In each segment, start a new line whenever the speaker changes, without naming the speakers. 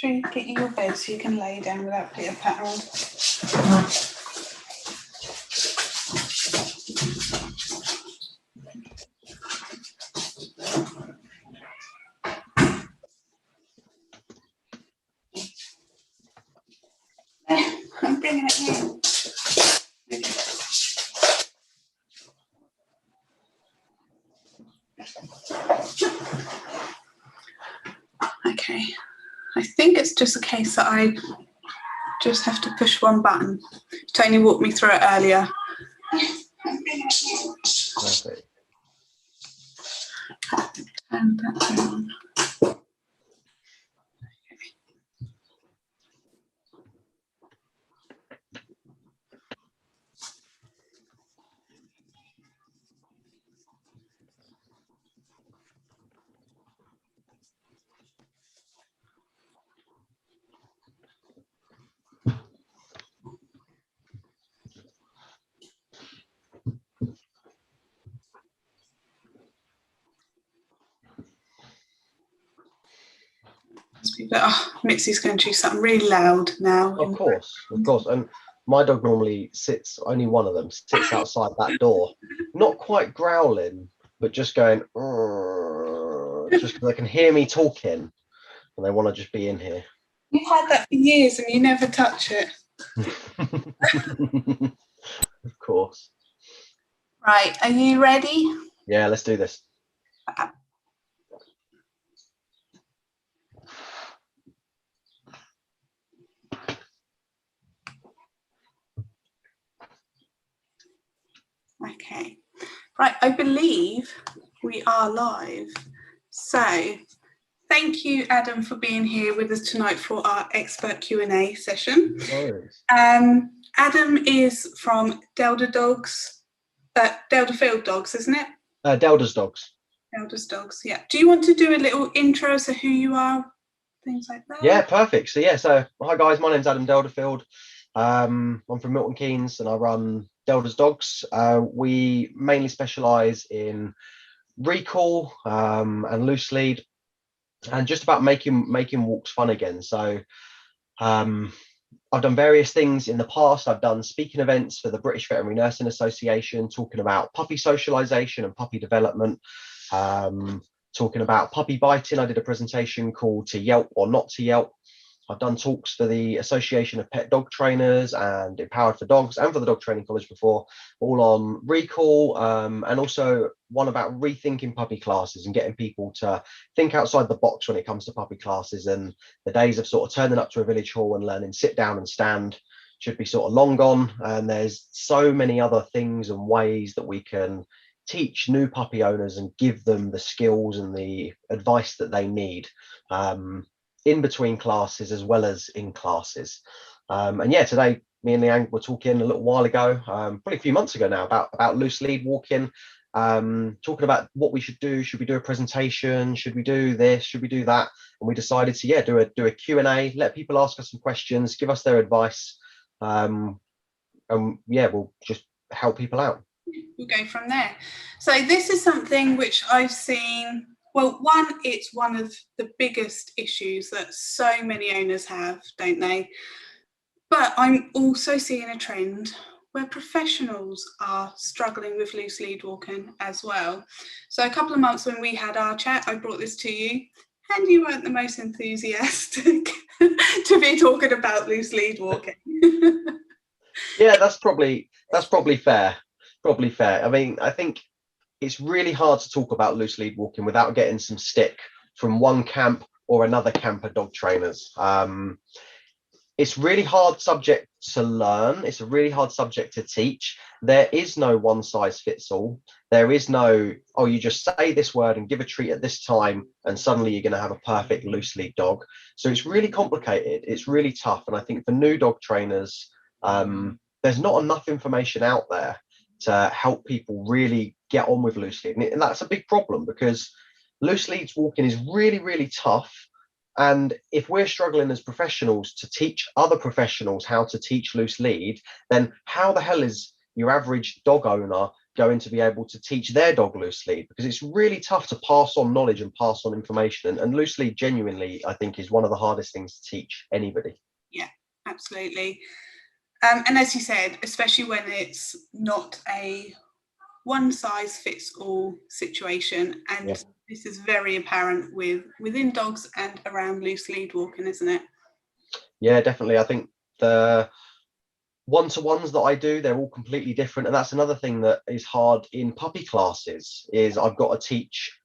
Should we get you your bed so you can lay down without putting a pat on? I'm bringing it in. Okay, I think it's just a case that I just have to push one button. Tony walked me through it earlier.
Perfect.
Turn that down. Mitzi's going to do something really loud now.
Of course. And my dog normally sits, only one of them sits outside that door, not quite growling, but just going, just because they can hear me talking and they want to just be in here.
You've had that for years and you never touch it.
Of course.
Right, are you ready?
Yeah, let's do this.
Okay, right, I believe we are live. So thank you, Adam, for being here with us tonight for our expert Q&A session. Adam is from Delderfield Dogs, isn't it?
Delder's Dogs.
Delder's Dogs, yeah. Do you want to do a little intro as to who you are, things like that?
Yeah, perfect. So hi guys, my name's Adam Delderfield. I'm from Milton Keynes and I run Delder's Dogs. We mainly specialise in recall and loose lead and just about making walks fun again. So I've done various things in the past. I've done speaking events for the British Veterinary Nursing Association, talking about puppy socialisation and puppy development, talking about puppy biting. I did a presentation called To Yelp or Not to Yelp. I've done talks for the Association of Pet Dog Trainers and Empowered for Dogs and for the Dog Training College before, all on recall, and also one about rethinking puppy classes and getting people to think outside the box when it comes to puppy classes. And the days of sort of turning up to a village hall and learning sit down and stand should be sort of long gone. And there's so many other things and ways that we can teach new puppy owners and give them the skills and the advice that they need. In between classes as well as in classes. And yeah, today me and Leanne were talking a little while ago, probably a few months ago now, about loose lead walking, talking about what we should do. Should we do a presentation? Should we do this? Should we do that? And we decided to do a Q&A, let people ask us some questions, give us their advice, and yeah, we'll just help people out.
We'll go from there. So this is something which I've seen. Well, it's one of the biggest issues that so many owners have, don't they? But I'm also seeing a trend where professionals are struggling with loose lead walking as well. So a couple of months when we had our chat, I brought this to you, and you weren't the most enthusiastic to be talking about loose lead walking.
Yeah, that's probably fair. Probably fair. I mean, I think it's really hard to talk about loose lead walking without getting some stick from one camp or another camp of dog trainers. It's really hard subject to learn. It's a really hard subject to teach. There is no one size fits all. There is no, oh, you just say this word and give a treat at this time and suddenly you're going to have a perfect loose lead dog. So it's really complicated. It's really tough. And I think for new dog trainers, there's not enough information out there to help people really get on with loose lead. And that's a big problem because loose leads walking is really, really tough. And if we're struggling as professionals to teach other professionals how to teach loose lead, then how the hell is your average dog owner going to be able to teach their dog loose lead? Because it's really tough to pass on knowledge and pass on information, and loose lead genuinely, I think, is one of the hardest things to teach anybody.
Yeah, absolutely. And as you said, especially when it's not a one size fits all situation, and this is very apparent within dogs and around loose lead walking, isn't it?
Yeah, definitely. I think the one-to-ones that I do, they're all completely different, and that's another thing that is hard in puppy classes. Is I've got to teach,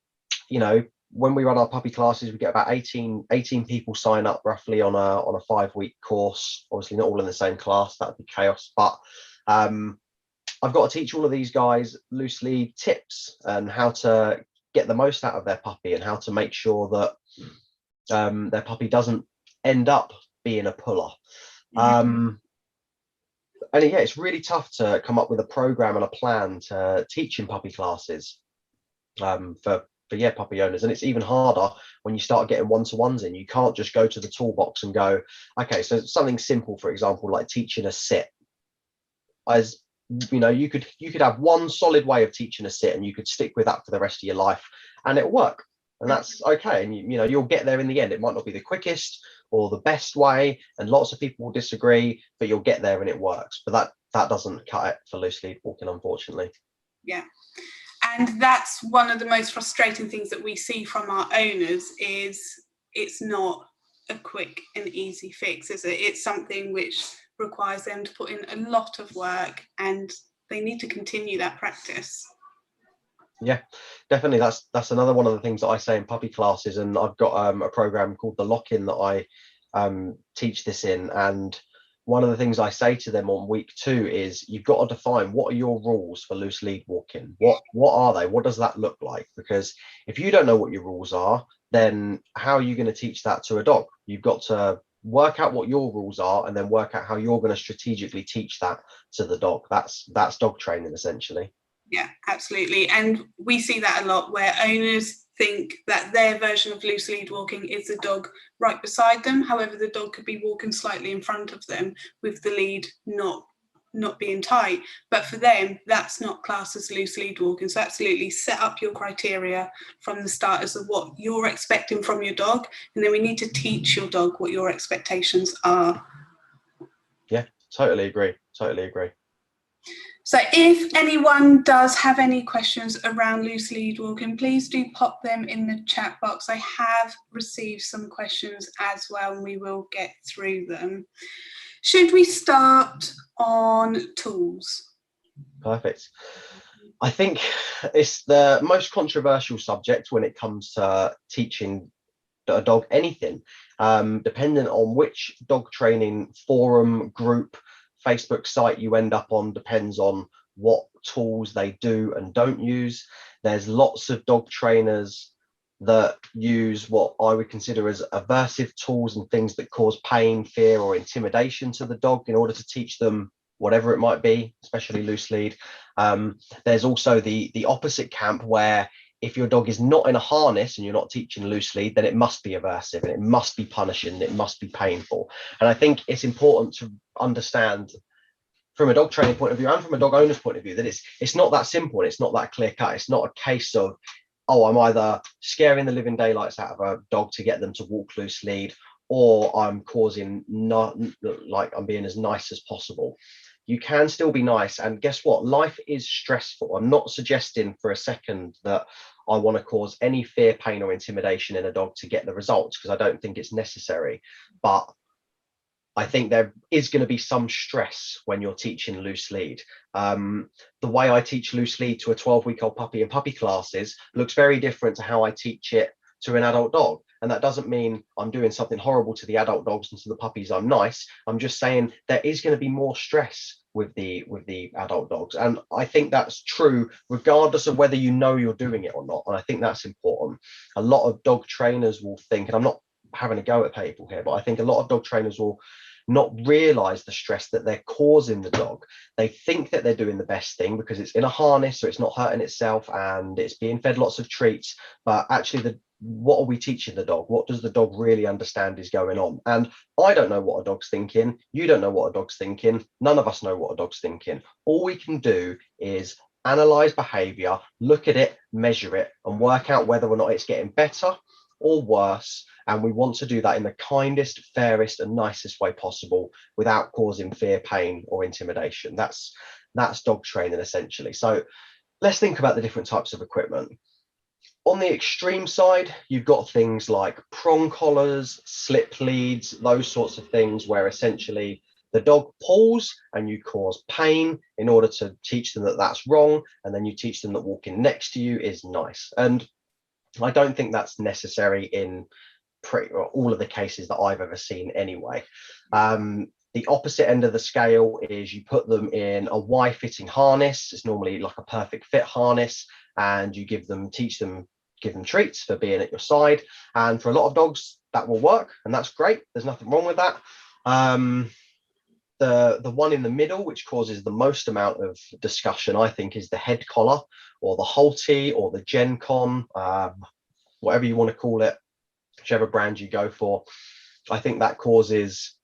when we run our puppy classes, we get about 18 people sign up roughly on a 5-week course. Obviously not all in the same class, that would be chaos, but I've got to teach all of these guys loose lead tips and how to get the most out of their puppy, and how to make sure that their puppy doesn't end up being a puller. And yeah, it's really tough to come up with a program and a plan to teach in puppy classes for puppy owners. And it's even harder when you start getting one-to-ones in. You can't just go to the toolbox and go, okay, so something simple, for example, like teaching a sit. As you could have one solid way of teaching a sit, and you could stick with that for the rest of your life, and it'll work, and that's okay. And you'll get there in the end. It might not be the quickest or the best way, and lots of people will disagree, but you'll get there and it works. But that doesn't cut it for loose lead walking, unfortunately.
Yeah, and that's one of the most frustrating things that we see from our owners, is it's not a quick and easy fix, is it? It's something which requires them to put in a lot of work, and they need to continue that practice.
Yeah, definitely. That's another one of the things that I say in puppy classes, and I've got a program called the Lock-In that I teach this in. And one of the things I say to them on week 2 is, you've got to define what are your rules for loose lead walking. What are they? What does that look like? Because if you don't know what your rules are, then how are you going to teach that to a dog? You've got to work out what your rules are, and then work out how you're going to strategically teach that to the dog. That's dog training, essentially.
Yeah, absolutely. And we see that a lot, where owners think that their version of loose lead walking is the dog right beside them. However, the dog could be walking slightly in front of them with the lead not being tight. But for them, that's not classed as loose lead walking. So absolutely set up your criteria from the start as to what you're expecting from your dog. And then we need to teach your dog what your expectations are.
Yeah, totally agree.
So if anyone does have any questions around loose lead walking, please do pop them in the chat box. I have received some questions as well, and we will get through them. Should we start on tools?
Perfect. I think it's the most controversial subject when it comes to teaching a dog anything, depending on which dog training forum, group, Facebook site you end up on, depends on what tools they do and don't use. There's lots of dog trainers that use what I would consider as aversive tools and things that cause pain, fear, or intimidation to the dog in order to teach them whatever it might be, especially loose lead. There's also the opposite camp, where if your dog is not in a harness and you're not teaching loose lead, then it must be aversive, and it must be punishing, and it must be painful. And I think it's important to understand from a dog training point of view and from a dog owner's point of view that it's not that simple, and it's not that clear cut. It's not a case of, oh, I'm either scaring the living daylights out of a dog to get them to walk loose lead, or I'm causing I'm being as nice as possible. You can still be nice, and guess what? Life is stressful. I'm not suggesting for a second that I want to cause any fear, pain, or intimidation in a dog to get the results, because I don't think it's necessary. But I think there is going to be some stress when you're teaching loose lead. The way I teach loose lead to a 12-week-old puppy in puppy classes looks very different to how I teach it to an adult dog. And that doesn't mean I'm doing something horrible to the adult dogs and to the puppies I'm nice. I'm just saying there is going to be more stress with the adult dogs. And I think that's true regardless of whether you know you're doing it or not. And I think that's important. A lot of dog trainers will think, and I'm not having a go at people here, but I think a lot of dog trainers will not realize the stress that they're causing the dog. They think that they're doing the best thing because it's in a harness, so it's not hurting itself, and it's being fed lots of treats. But actually, what are we teaching the dog? What does the dog really understand is going on? And I don't know what a dog's thinking. You don't know what a dog's thinking. None of us know what a dog's thinking. All we can do is analyze behavior, look at it, measure it, and work out whether or not it's getting better or worse. And we want to do that in the kindest, fairest, and nicest way possible without causing fear, pain, or intimidation. That's dog training essentially. So let's think about the different types of equipment. On the extreme side, you've got things like prong collars, slip leads, those sorts of things where essentially the dog pulls and you cause pain in order to teach them that that's wrong. And then you teach them that walking next to you is nice. And I don't think that's necessary in all of the cases that I've ever seen anyway. The opposite end of the scale is you put them in a Y-fitting harness. It's normally like a perfect fit harness, and you give them treats for being at your side. And for a lot of dogs, that will work, and that's great. There's nothing wrong with that. The one in the middle, which causes the most amount of discussion, I think, is the head collar or the Halti or the Gen Con, whatever you want to call it, whichever brand you go for. I think that causes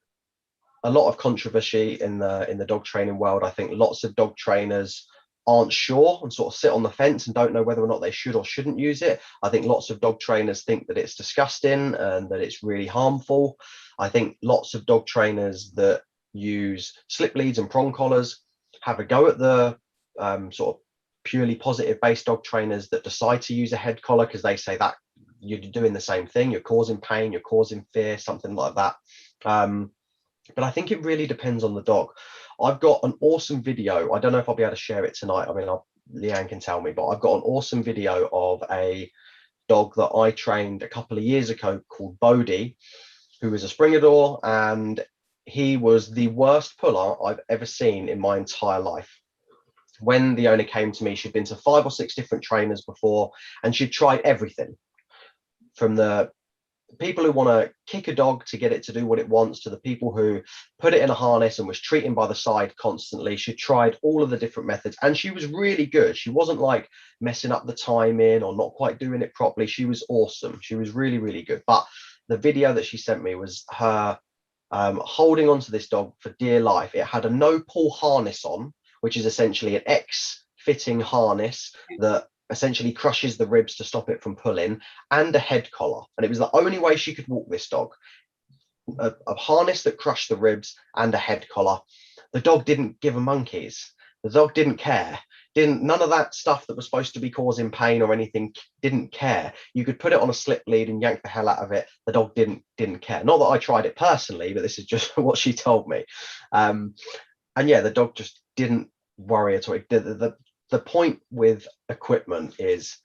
a lot of controversy in the dog training world. I think lots of dog trainers aren't sure and sort of sit on the fence and don't know whether or not they should or shouldn't use it. I think lots of dog trainers think that it's disgusting and that it's really harmful. I think lots of dog trainers that use slip leads and prong collars have a go at the sort of purely positive based dog trainers that decide to use a head collar, because they say that you're doing the same thing, you're causing pain, you're causing fear, something like that. But I think it really depends on the dog. I've got an awesome video. I don't know if I'll be able to share it tonight. I mean, Leanne can tell me, but I've got an awesome video of a dog that I trained a couple of years ago called Bodhi, who was a Springador, and he was the worst puller I've ever seen in my entire life. When the owner came to me, she'd been to 5 or 6 different trainers before, and she'd tried everything from the people who want to kick a dog to get it to do what it wants to the people who put it in a harness and was treating by the side constantly. She tried all of the different methods, and she was really good. She wasn't like messing up the timing or not quite doing it properly. She was awesome. She was really, really good. But the video that she sent me was her holding onto this dog for dear life. It had a no pull harness on, which is essentially an X fitting harness that essentially crushes the ribs to stop it from pulling, and a head collar. And it was the only way she could walk this dog. A harness that crushed the ribs and a head collar. The dog didn't give a monkeys. The dog didn't care. None of that stuff that was supposed to be causing pain or anything, didn't care. You could put it on a slip lead and yank the hell out of it. The dog didn't care. Not that I tried it personally, but this is just what she told me. And yeah, the dog just didn't worry at all. The point with equipment is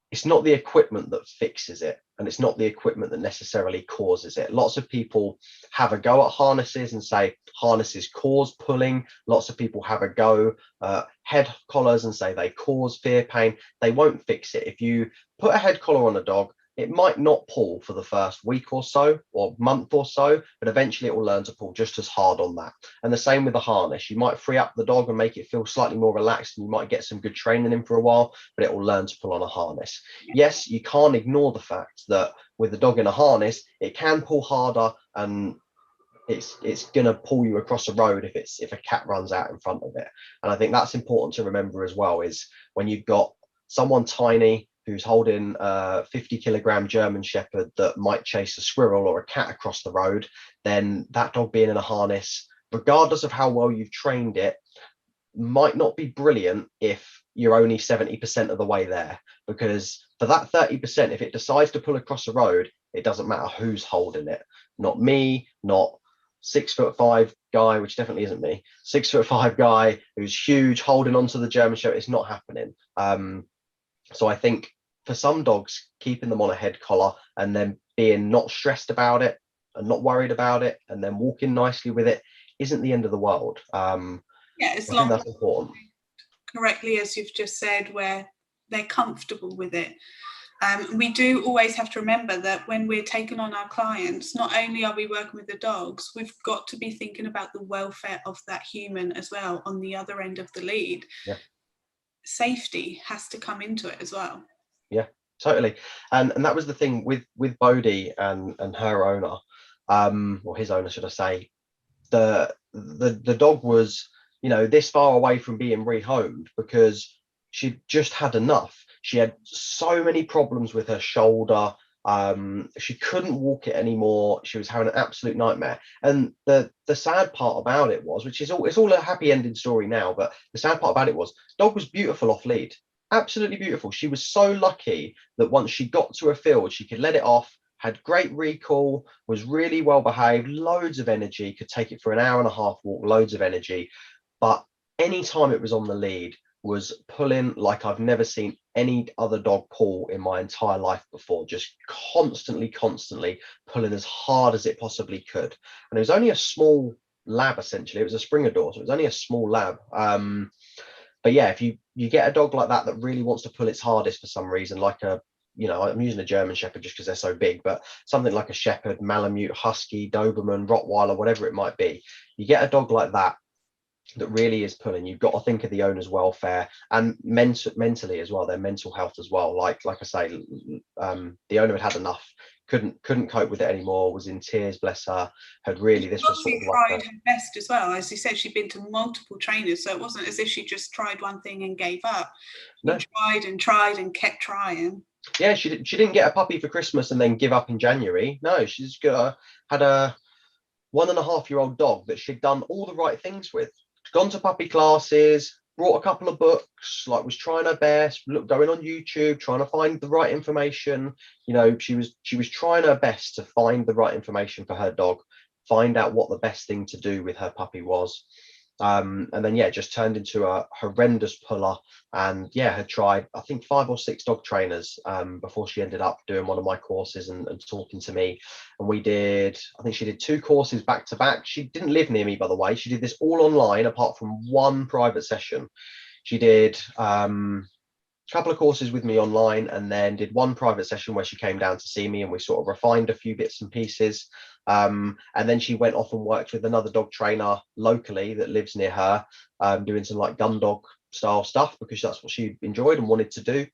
it's not the equipment that fixes it, and it's not the equipment that necessarily causes it. Lots of people have a go at harnesses and say harnesses cause pulling. Lots of people have a go head collars and say they cause fear, pain. They won't fix it. If you put a head collar on a dog, it might not pull for the first week or so or month or so, but eventually it will learn to pull just as hard on that. And the same with the harness. You might free up the dog and make it feel slightly more relaxed, and you might get some good training in for a while, but it will learn to pull on a harness. Yes, you can't ignore the fact that with the dog in a harness, it can pull harder, and it's gonna pull you across a road if a cat runs out in front of it. And I think that's important to remember as well, is when you've got someone tiny who's holding a 50-kilogram German Shepherd that might chase a squirrel or a cat across the road, then that dog being in a harness, regardless of how well you've trained it, might not be brilliant if you're only 70% of the way there. Because for that 30%, if it decides to pull across the road, it doesn't matter who's holding it. Not me, not 6'5" guy, which definitely isn't me, 6'5" guy who's huge holding onto the German Shepherd. It's not happening. So I think for some dogs, keeping them on a head collar and then being not stressed about it and not worried about it and then walking nicely with it isn't the end of the world.
As
long
as
that's important.
Correctly, as you've just said, where they're comfortable with it. We do always have to remember that when we're taking on our clients, not only are we working with the dogs, we've got to be thinking about the welfare of that human as well on the other end of the lead.
Yeah.
Safety has to come into it as well.
Yeah, totally. And that was the thing with Bodhi and her owner, or his owner, should I say. The dog was, this far away from being rehomed because she'd just had enough. She had so many problems with her shoulder. She couldn't walk it anymore. She was having an absolute nightmare. And the sad part about it was, which is all, it's all a happy ending story now, but the sad part about it was, dog was beautiful off lead, absolutely beautiful. She was so lucky that once she got to a field, she could let it off, had great recall, was really well behaved, loads of energy, could take it for an hour and a half walk, loads of energy. But anytime it was on the lead, was pulling like I've never seen any other dog pull in my entire life before, just constantly pulling as hard as it possibly could. And it was only a small lab, essentially. It was a Springer door, so it was only a small lab. But yeah, if you get a dog like that that really wants to pull its hardest for some reason, like a, you know, I'm using a German Shepherd just because they're so big, but something like a Shepherd, Malamute, Husky, Doberman, Rottweiler, whatever it might be, you get a dog like that that really is pulling, you've got to think of the owner's welfare and mentally as well, their mental health as well. Like I say, the owner had enough, couldn't cope with it anymore, was in tears, bless her. Had really, this was sort of
tried her best as well. As you said, she'd been to multiple trainers, so it wasn't as if she just tried one thing and gave up. She tried and kept trying.
Yeah, she didn't get a puppy for Christmas and then give up in January. No, she's had a 1.5-year-old dog that she'd done all the right things with, gone to puppy classes, brought a couple of books, like was trying her best, going on YouTube, trying to find the right information. You know, she was trying her best to find the right information for her dog, find out what the best thing to do with her puppy was. And then yeah, just turned into a horrendous puller. And yeah, had tried I think 5 or 6 dog trainers before she ended up doing one of my courses and talking to me. And we did, I think she did 2 courses back to back. She didn't live near me, by the way. She did this all online apart from one private session. She did a couple of courses with me online and then did one private session where she came down to see me and we sort of refined a few bits and pieces. And then she went off and worked with another dog trainer locally that lives near her, doing some like gun dog style stuff because that's what she enjoyed and wanted to do.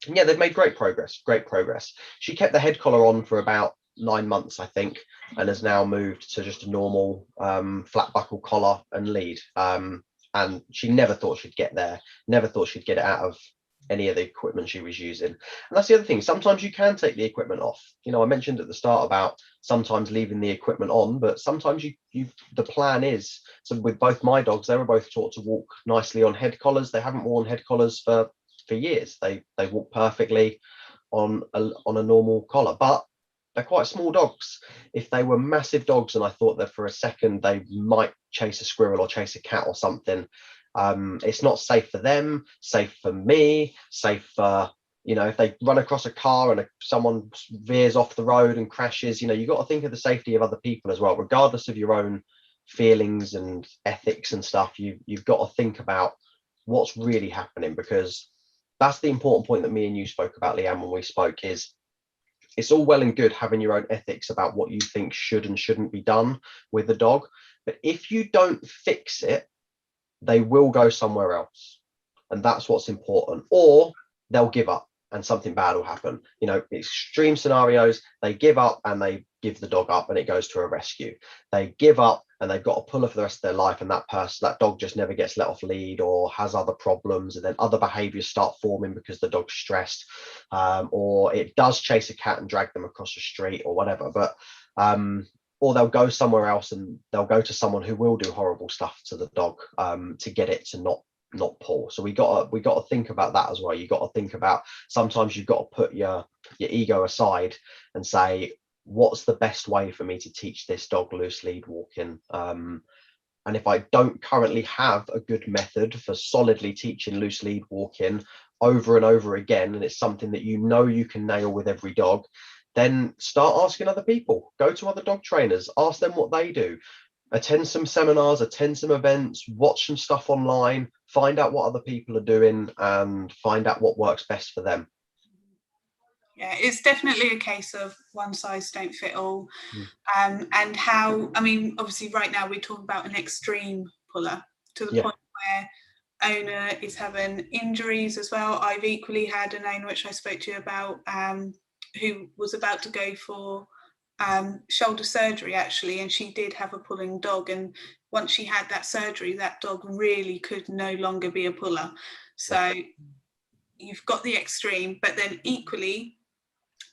And yeah, they've made great progress. She kept the head collar on for about 9 months, I think, and has now moved to just a normal flat buckle collar and lead. And she never thought she'd get there, never thought she'd get it out of any of the equipment she was using. And that's the other thing, sometimes you can take the equipment off. You know, I mentioned at the start about sometimes leaving the equipment on, but sometimes the plan is, so with both my dogs, they were both taught to walk nicely on head collars. They haven't worn head collars for years. They walk perfectly on a normal collar, but they're quite small dogs. If they were massive dogs and I thought that for a second they might chase a squirrel or chase a cat or something, it's not safe for them, safe for me, safe for, you know, if they run across a car and someone veers off the road and crashes, you know, you've got to think of the safety of other people as well, regardless of your own feelings and ethics and stuff. You've got to think about what's really happening, because that's the important point that me and you spoke about, Leanne, when we spoke, is it's all well and good having your own ethics about what you think should and shouldn't be done with the dog, but if you don't fix it, they will go somewhere else, and that's what's important. Or they'll give up and something bad will happen. You know, extreme scenarios, they give up and they give the dog up and it goes to a rescue. They give up and they've got a puller for the rest of their life, and that dog just never gets let off lead or has other problems, and then other behaviors start forming because the dog's stressed, or it does chase a cat and drag them across the street or whatever. But or they'll go somewhere else and they'll go to someone who will do horrible stuff to the dog to get it to not pull. So we got to think about that as well. You got to think about, sometimes you've got to put your ego aside and say, what's the best way for me to teach this dog loose lead walking? And if I don't currently have a good method for solidly teaching loose lead walking over and over again, and it's something that you know you can nail with every dog, then start asking other people. Go to other dog trainers, ask them what they do, attend some seminars, attend some events, watch some stuff online, find out what other people are doing and find out what works best for them.
Yeah, it's definitely a case of one size don't fit all. And how, I mean, obviously right now we're talking about an extreme puller to the point where owner is having injuries as well. I've equally had an owner, which I spoke to you about, who was about to go for shoulder surgery actually, and she did have a pulling dog, and once she had that surgery, that dog really could no longer be a puller. So you've got the extreme, but then equally,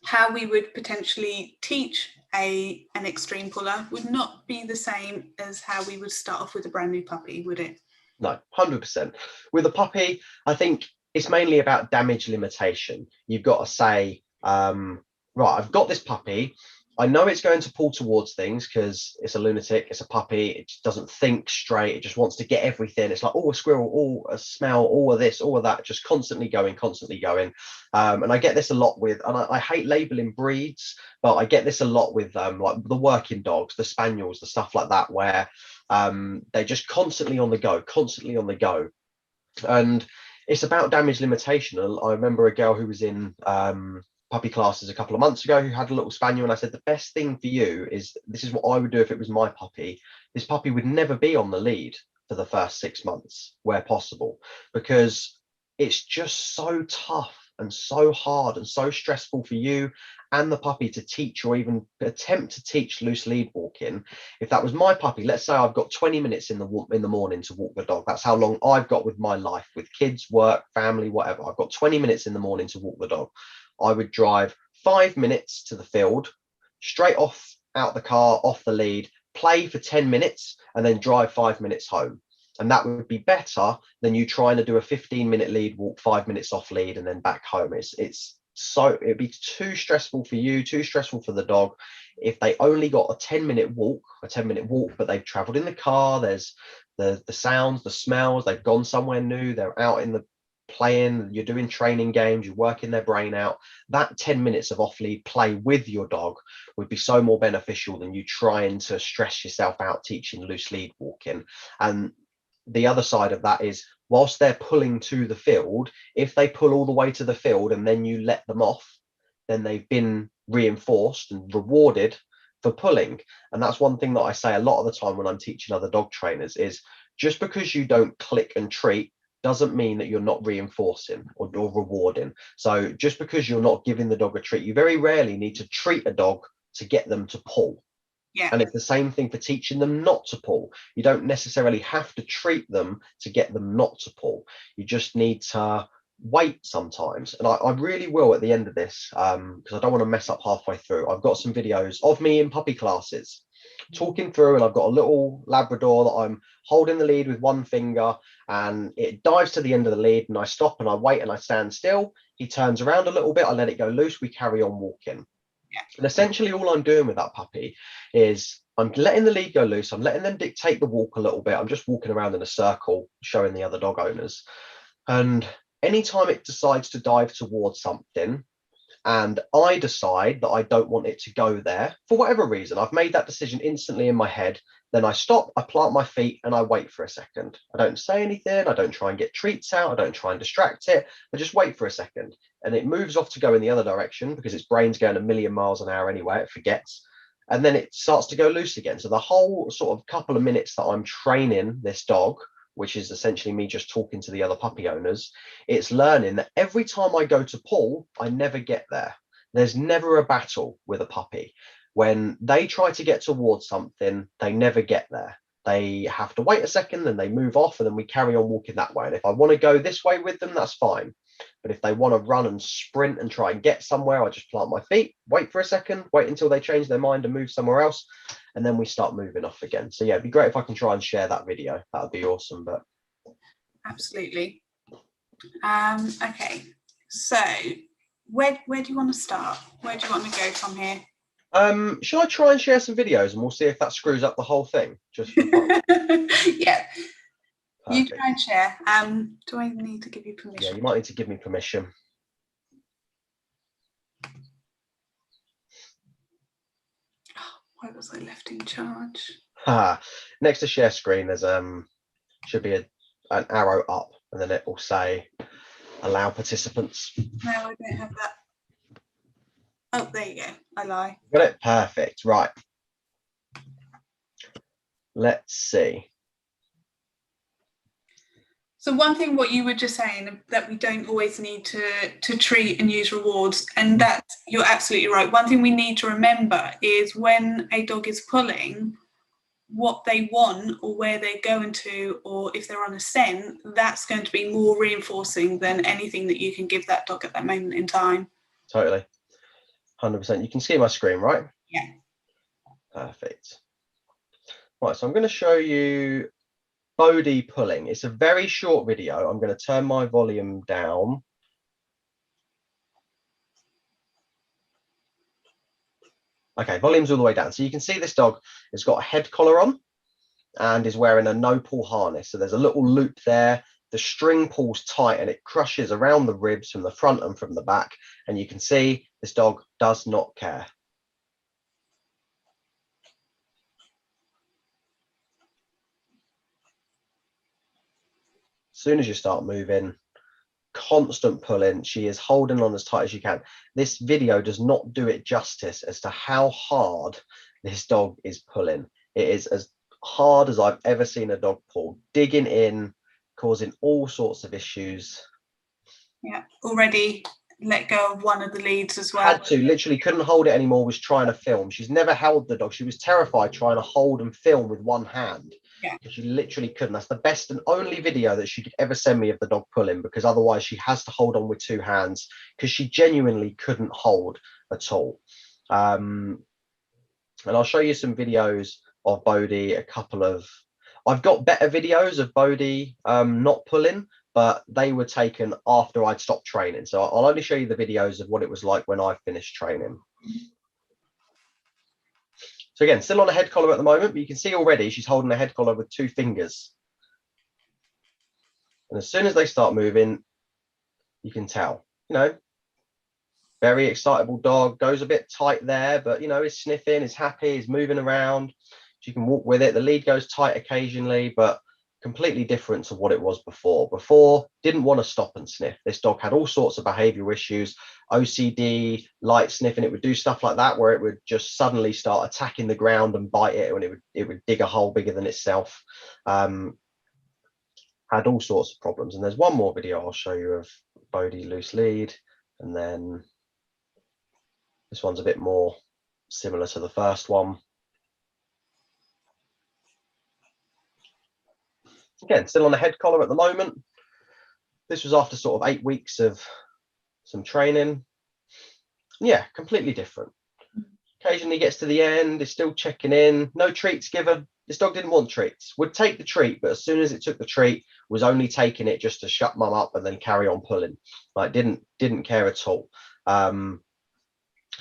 how we would potentially teach an extreme puller would not be the same as how we would start off with a brand new puppy, would it?
No, 100%. With a puppy, I think it's mainly about damage limitation. You've got to say, right, I've got this puppy. I know it's going to pull towards things because it's a lunatic, it's a puppy, it just doesn't think straight, it just wants to get everything. It's like, oh, a squirrel, oh, a smell, all of this, all of that, just constantly going, constantly going. And I get this a lot with, and I hate labeling breeds, but I get this a lot with like the working dogs, the spaniels, the stuff like that, where they're just constantly on the go, constantly on the go. And it's about damage limitation. I remember a girl who was in puppy classes a couple of months ago who had a little spaniel, and I said, the best thing for you is, this is what I would do if it was my puppy. This puppy would never be on the lead for the first 6 months where possible, because it's just so tough and so hard and so stressful for you and the puppy to teach, or even attempt to teach loose lead walking. If that was my puppy, let's say I've got 20 minutes in the morning to walk the dog. That's how long I've got with my life, with kids, work, family, whatever. I've got 20 minutes in the morning to walk the dog. I would drive 5 minutes to the field, straight off out the car, off the lead, play for 10 minutes, and then drive 5 minutes home. And that would be better than you trying to do a 15-minute lead walk, 5 minutes off lead, and then back home. It'd be too stressful for you, too stressful for the dog. If they only got a 10-minute walk, but they've traveled in the car, there's the sounds, the smells, they've gone somewhere new, they're out in the playing, you're doing training games, you're working their brain out, that 10 minutes of off-lead play with your dog would be so more beneficial than you trying to stress yourself out teaching loose lead walking. And the other side of that is, whilst they're pulling to the field, if they pull all the way to the field and then you let them off, then they've been reinforced and rewarded for pulling. And that's one thing that I say a lot of the time when I'm teaching other dog trainers is, just because you don't click and treat doesn't mean that you're not reinforcing or rewarding. So just because you're not giving the dog a treat, you very rarely need to treat a dog to get them to pull.
Yeah.
And it's the same thing for teaching them not to pull. You don't necessarily have to treat them to get them not to pull. You just need to wait sometimes. And I really will at the end of this, because I don't want to mess up halfway through. I've got some videos of me in puppy classes talking through, and I've got a little Labrador that I'm holding the lead with one finger, and it dives to the end of the lead, and I stop and I wait and I stand still. He turns around a little bit, I let it go loose, we carry on walking.
Yeah.
And essentially all I'm doing with that puppy is I'm letting the lead go loose. I'm letting them dictate the walk a little bit. I'm just walking around in a circle, showing the other dog owners. And anytime it decides to dive towards something, and I decide that I don't want it to go there for whatever reason, I've made that decision instantly in my head, then I stop, I plant my feet, and I wait for a second. I don't say anything, I don't try and get treats out, I don't try and distract it, I just wait for a second. And it moves off to go in the other direction because its brain's going a million miles an hour anyway, it forgets. And then it starts to go loose again. So the whole sort of couple of minutes that I'm training this dog, which is essentially me just talking to the other puppy owners, it's learning that every time I go to pull, I never get there. There's never a battle with a puppy. When they try to get towards something, they never get there. They have to wait a second, then they move off, and then we carry on walking that way. And if I want to go this way with them, that's fine. But if they want to run and sprint and try and get somewhere, I just plant my feet, wait for a second, wait until they change their mind and move somewhere else, and then we start moving off again. So yeah, it'd be great if I can try and share that video. That would be awesome. But
absolutely. Okay, so where do you want to start? Where do you want to go from here?
Shall I try and share some videos and we'll see if that screws up the whole thing? Just for fun.
Yeah.
Perfect.
You try and share. Do I need to give you permission?
Yeah, you might need to give me permission.
Why was I left in charge?
Next to share screen, there's should be an arrow up, and then it will say allow participants.
No, I don't have that. Oh, there you go. I lie.
Got it? Perfect. Right. Let's see.
So one thing, what you were just saying, that we don't always need to treat and use rewards, and that you're absolutely right. One thing we need to remember is when a dog is pulling, what they want or where they're going to, or if they're on a scent, that's going to be more reinforcing than anything that you can give that dog at that moment in time.
Totally. 100%. You can see my screen, right?
Yeah.
Perfect. Right, so I'm going to show you Bodhi pulling. It's a very short video. I'm going to turn my volume down. Okay, volume's all the way down. So you can see this dog has got a head collar on and is wearing a no-pull harness. So there's a little loop there. The string pulls tight and it crushes around the ribs from the front and from the back. And you can see this dog does not care. As soon as you start moving, constant pulling, she is holding on as tight as you can. This video does not do it justice as to how hard this dog is pulling. It is as hard as I've ever seen a dog pull, digging in, causing all sorts of issues.
Yeah, already let go of one of the leads as well.
Had to, literally couldn't hold it anymore, was trying to film. She's never held the dog. She was terrified trying to hold and film with one hand.
Yeah.
She literally couldn't. That's the best and only video that she could ever send me of the dog pulling, because otherwise she has to hold on with two hands, because she genuinely couldn't hold at all. And I'll show you some videos of Bodhi, I've got better videos of Bodhi not pulling, but they were taken after I'd stopped training. So I'll only show you the videos of what it was like when I finished training. So again, still on a head collar at the moment, but you can see already she's holding a head collar with two fingers. And as soon as they start moving, you can tell, you know, very excitable dog, goes a bit tight there, but, you know, is sniffing, is happy, is moving around. She can walk with it. The lead goes tight occasionally, but completely different to what it was before. Before, didn't want to stop and sniff. This dog had all sorts of behavioral issues, OCD, light sniffing. It would do stuff like that, where it would just suddenly start attacking the ground and bite it, and it would dig a hole bigger than itself. Had all sorts of problems. And there's one more video I'll show you of Bodhi loose lead, and then this one's a bit more similar to the first one. Again, still on the head collar at the moment. This was after sort of 8 weeks of some training. Yeah, completely different. Occasionally gets to the end, is still checking in, no treats given. This dog didn't want treats, would take the treat, but as soon as it took the treat, was only taking it just to shut mum up and then carry on pulling. Like didn't care at all. So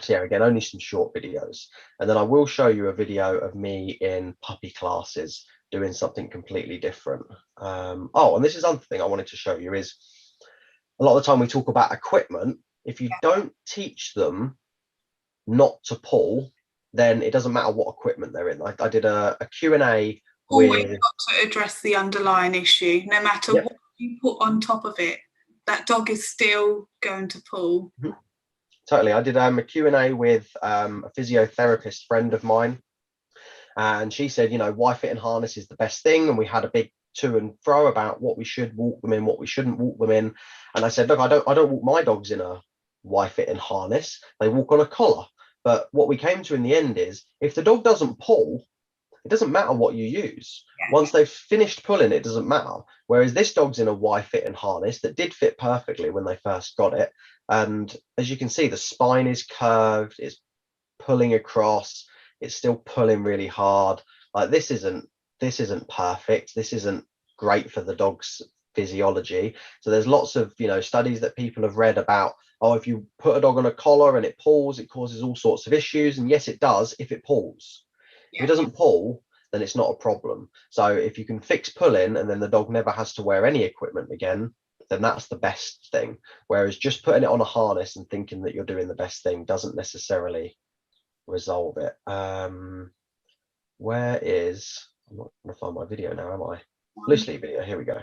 yeah, again, only some short videos. And then I will show you a video of me in puppy classes doing something completely different. Oh, and this is another thing I wanted to show you is a lot of the time we talk about equipment. If you don't teach them not to pull, then it doesn't matter what equipment they're in. I did a Q&A
Always
with...
got to address the underlying issue. No matter what you put on top of it, that dog is still going to pull.
Mm-hmm. Totally. I did a Q&A with a physiotherapist friend of mine, and she said, you know, Y-fitting harness is the best thing. And we had a big to and fro about what we should walk them in, what we shouldn't walk them in. And I said, look, I don't walk my dogs in a Y-fitting harness. They walk on a collar. But what we came to in the end is, if the dog doesn't pull, it doesn't matter what you use. Once they've finished pulling, it doesn't matter. Whereas this dog's in a Y-fitting harness that did fit perfectly when they first got it. And as you can see, the spine is curved, it's pulling across, it's still pulling really hard. Like this isn't perfect. This isn't great for the dog's physiology. So there's lots of, you know, studies that people have read about, oh, if you put a dog on a collar and it pulls, it causes all sorts of issues. And yes, it does if it pulls. If it doesn't pull, then it's not a problem. So if you can fix pulling and then the dog never has to wear any equipment again, then that's the best thing. Whereas just putting it on a harness and thinking that you're doing the best thing doesn't necessarily resolve it. Where is... I'm not going to find my video now, am I? Loose lead video. Here we go.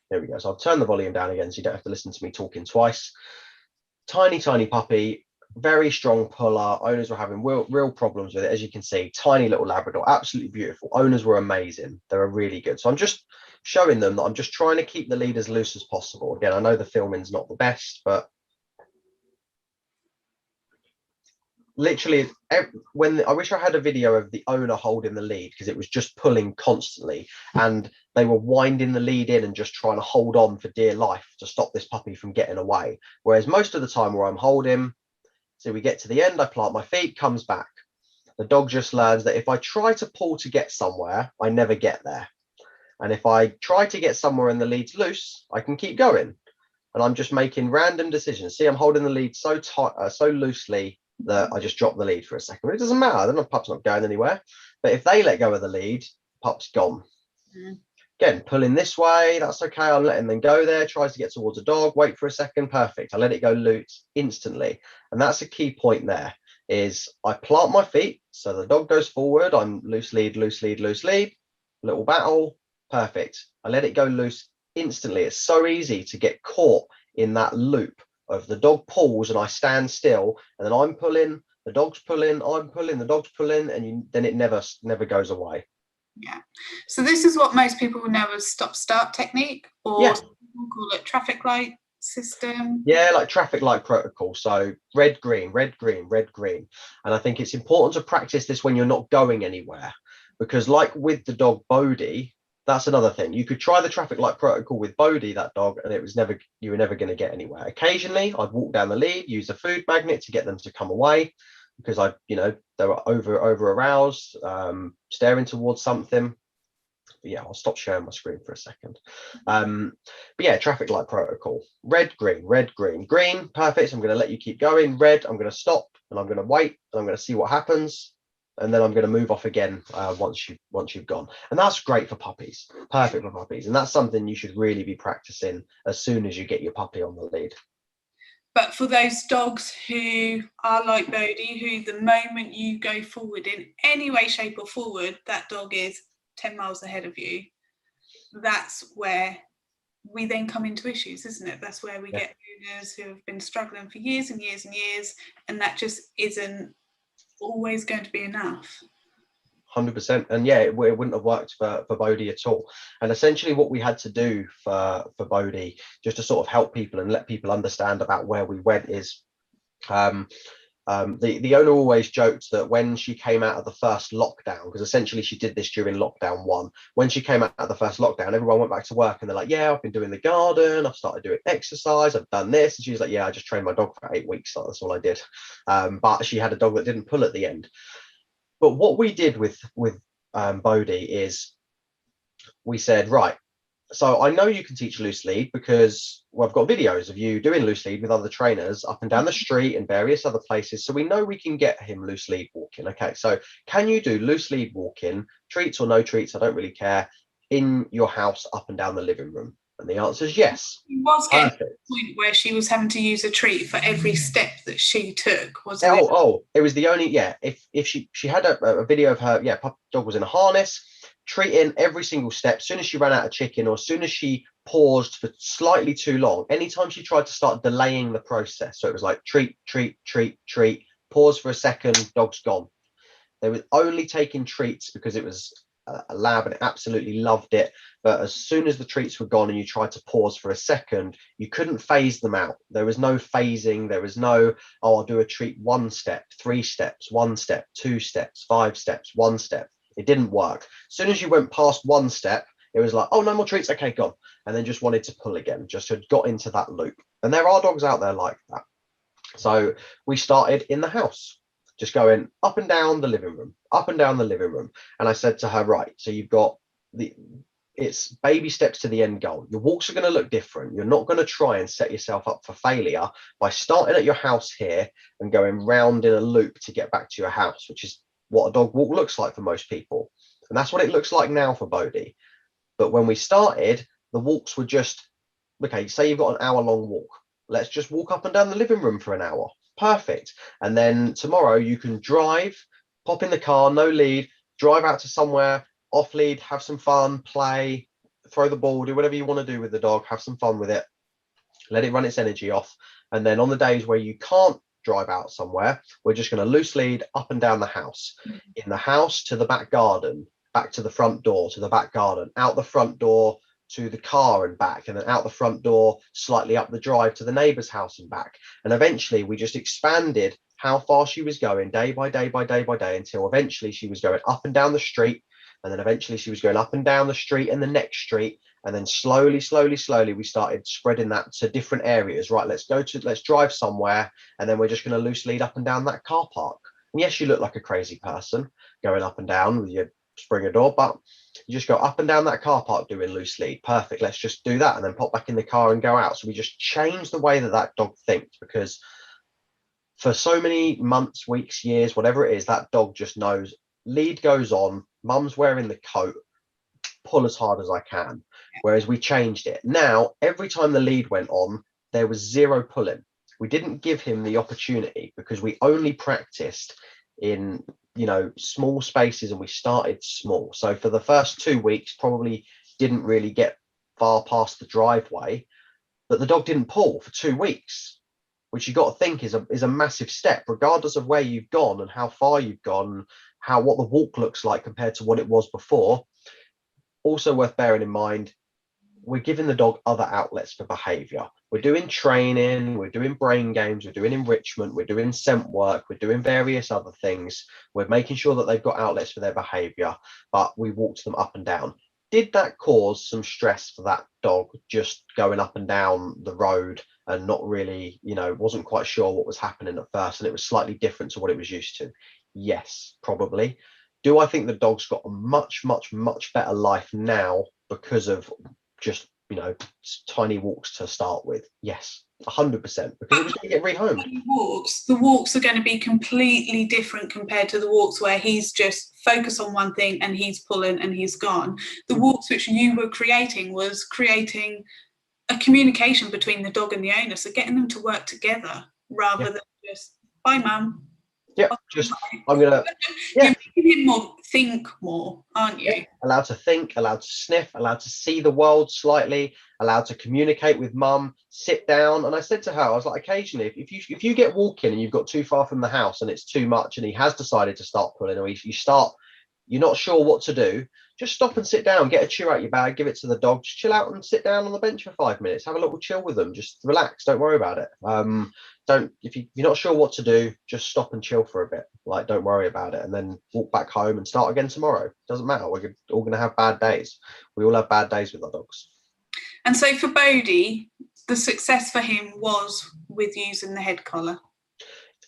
There we go. So I'll turn the volume down again so you don't have to listen to me talking twice. Tiny puppy, very strong puller. Owners were having real problems with it, as you can see. Tiny little Labrador, absolutely beautiful. Owners were amazing. They were really good. So I'm just showing them that I'm just trying to keep the lead as loose as possible. Again, I know the filming's not the best, but literally, when I wish I had a video of the owner holding the lead, because it was just pulling constantly, and they were winding the lead in and just trying to hold on for dear life to stop this puppy from getting away. Whereas most of the time where I'm holding, so we get to the end, I plant my feet, comes back. The dog just learns that if I try to pull to get somewhere, I never get there. And if I try to get somewhere and the lead's loose, I can keep going. And I'm just making random decisions. See, I'm holding the lead so tight, so loosely that I just drop the lead for a second. But it doesn't matter. The pup's not going anywhere. But if they let go of the lead, pup's gone. Mm. Again, pulling this way, that's okay. I'm letting them go there. Tries to get towards a dog. Wait for a second. Perfect. I let it go loose instantly. And that's a key point there, is I plant my feet. So the dog goes forward. I'm loose lead, loose lead, loose lead. Little battle. Perfect. I let it go loose instantly. It's so easy to get caught in that loop of the dog pulls and I stand still, and then I'm pulling, the dog's pulling, I'm pulling, the dog's pulling, and then it never goes away.
Yeah. So this is what most people will know as stop-start technique, or some people call it traffic light system.
Yeah, like traffic light protocol. So red, green, red, green, red, green. And I think it's important to practice this when you're not going anywhere, because like with the dog Bodhi, that's another thing. You could try the traffic light protocol with Bodhi, that dog, and you were never going to get anywhere. Occasionally, I'd walk down the lead, use a food magnet to get them to come away, because they were over aroused, staring towards something. But yeah, I'll stop sharing my screen for a second. But yeah, traffic light protocol. Red, green, green. Perfect. So I'm going to let you keep going. Red, I'm going to stop and I'm going to wait and I'm going to see what happens. And then I'm going to move off again once you've gone. And that's great for puppies. Perfect for puppies. And that's something you should really be practicing as soon as you get your puppy on the lead.
But for those dogs who are like Bodhi, who the moment you go forward in any way, shape or forward, that dog is 10 miles ahead of you, that's where we then come into issues, isn't it? That's where we get owners who have been struggling for years and years and years, and that just isn't always going to be enough.
100%. And yeah, it wouldn't have worked for Bodhi at all. And essentially what we had to do for Bodhi, just to sort of help people and let people understand about where we went, is the owner always joked that when she came out of the first lockdown, because essentially she did this during lockdown 1, when she came out of the first lockdown, everyone went back to work and they're like, yeah, I've been doing the garden, I've started doing exercise, I've done this. And she was like, yeah, I just trained my dog for 8 weeks, so that's all I did. But she had a dog that didn't pull at the end. But what we did with Bodhi is we said, right, so I know you can teach loose lead because I've got videos of you doing loose lead with other trainers up and down the street and various other places. So we know we can get him loose lead walking. Okay, so can you do loose lead walking, treats or no treats, I don't really care, in your house up and down the living room? And the answer is yes.
It was getting to the point where she was having to use a treat for every step that she took, wasn't it?
It was the only, if she had a video of her, dog was in a harness, treating every single step. As soon as she ran out of chicken, or as soon as she paused for slightly too long, anytime she tried to start delaying the process, so it was like treat, pause for a second, dog's gone. They were only taking treats because it was a lab and it absolutely loved it. But as soon as the treats were gone and you tried to pause for a second, you couldn't phase them out. There was no phasing. There was no, I'll do a treat 1 step, 3 steps, 1 step, 2 steps, 5 steps, 1 step. It didn't work. As soon as you went past 1 step, it was like, oh, no more treats. Okay, gone. And then just wanted to pull again, just had got into that loop. And there are dogs out there like that. So we started in the house, just going up and down the living room, up and down the living room. And I said to her, right, so you've got it's baby steps to the end goal. Your walks are going to look different. You're not going to try and set yourself up for failure by starting at your house here and going round in a loop to get back to your house, which is what a dog walk looks like for most people. And that's what it looks like now for Bodhi. But when we started, the walks were just, okay, say you've got an hour-long walk. Let's just walk up and down the living room for an hour. Perfect. And then tomorrow you can drive, pop in the car, no lead, drive out to somewhere, off lead, have some fun, play, throw the ball, do whatever you want to do with the dog, have some fun with it, let it run its energy off. And then on the days where you can't drive out somewhere, we're just going to loose lead up and down the house, in the house to the back garden, back to the front door, to the back garden, out the front door to the car and back, and then out the front door, slightly up the drive to the neighbour's house and back. And eventually we just expanded how far she was going day by day by day by day, until eventually she was going up and down the street, and then eventually she was going up and down the street and the next street, and then slowly we started spreading that to different areas. Right, let's drive somewhere, and then we're just going to loose lead up and down that car park. And yes, you look like a crazy person going up and down with your Springer door, but you just go up and down that car park doing loose lead. Perfect, let's just do that, and then pop back in the car and go out. So we just changed the way that that dog thinks, because for so many months, weeks, years, whatever it is, that dog just knows lead goes on, mum's wearing the coat, pull as hard as I can. Whereas we changed it. Now, every time the lead went on, there was zero pulling. We didn't give him the opportunity, because we only practiced in, small spaces, and we started small. So for the first 2 weeks, probably didn't really get far past the driveway, but the dog didn't pull for 2 weeks, which you got to think is a massive step, regardless of where you've gone and how far you've gone, what the walk looks like compared to what it was before. Also worth bearing in mind, we're giving the dog other outlets for behavior. We're doing training, we're doing brain games, we're doing enrichment, we're doing scent work, we're doing various other things. We're making sure that they've got outlets for their behavior, but we walked them up and down. Did that cause some stress for that dog, just going up and down the road and not really, wasn't quite sure what was happening at first, and it was slightly different to what it was used to? Yes, probably. Do I think the dog's got a much, much, much better life now because of just, tiny walks to start with? Yes, 100%, because it was going to get rehomed.
The walks are going to be completely different compared to the walks where he's just focused on one thing and he's pulling and he's gone. The walks which you were creating was creating a communication between the dog and the owner, so getting them to work together rather than just, bye mum.
Yeah, just I'm gonna.
Yeah. You're making him think more, aren't you?
Yeah. Allowed to think, allowed to sniff, allowed to see the world slightly, allowed to communicate with mum, sit down. And I said to her, I was like, occasionally, if you get walking and you've got too far from the house and it's too much, and he has decided to start pulling, or you're not sure what to do, just stop and sit down, get a chew out your bag, give it to the dog, just chill out and sit down on the bench for 5 minutes, have a little chill with them, just relax, don't worry about it. If you're not sure what to do, just stop and chill for a bit, don't worry about it, and then walk back home and start again tomorrow. Doesn't matter, we're all going to have bad days. We all have bad days with our dogs.
And so for Bodhi, the success for him was with using the head collar.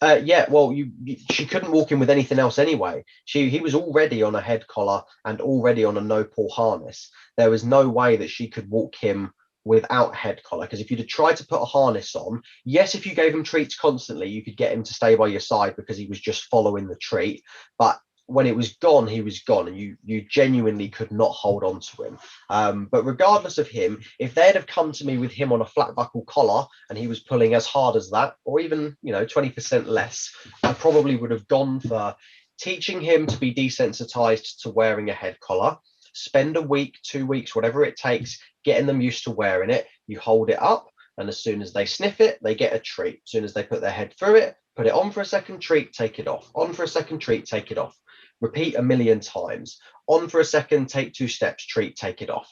She couldn't walk in with anything else anyway. He was already on a head collar and already on a no pull harness. There was no way that she could walk him without head collar, because if you'd have tried to put a harness on, yes, if you gave him treats constantly, you could get him to stay by your side because he was just following the treat. But when it was gone, he was gone, and you genuinely could not hold on to him. But regardless of him, if they'd have come to me with him on a flat buckle collar and he was pulling as hard as that, or even 20% less, I probably would have gone for teaching him to be desensitized to wearing a head collar. Spend a week, 2 weeks, whatever it takes, getting them used to wearing it. You hold it up, and as soon as they sniff it, they get a treat. As soon as they put their head through it, put it on for a second, treat, take it off. On for a second, treat, take it off. Repeat 1,000,000 times. On for a second, take 2 steps, treat, take it off.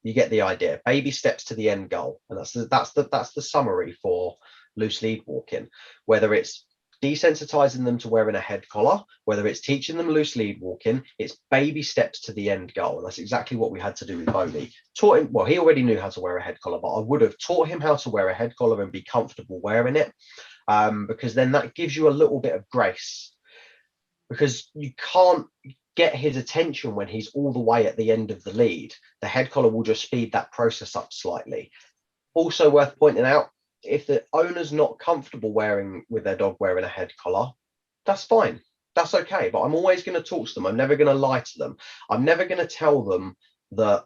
You get the idea. Baby steps to the end goal, and that's the summary for loose lead walking. Whether it's desensitizing them to wearing a head collar, whether it's teaching them loose lead walking, it's baby steps to the end goal. And that's exactly what we had to do with Bodhi. Taught him, well, he already knew how to wear a head collar, but I would have taught him how to wear a head collar and be comfortable wearing it, because then that gives you a little bit of grace, because you can't get his attention when he's all the way at the end of the lead. The head collar will just speed that process up slightly. Also worth pointing out, if the owner's not comfortable with their dog wearing a head collar, that's fine. That's okay. But I'm always going to talk to them. I'm never going to lie to them. I'm never going to tell them that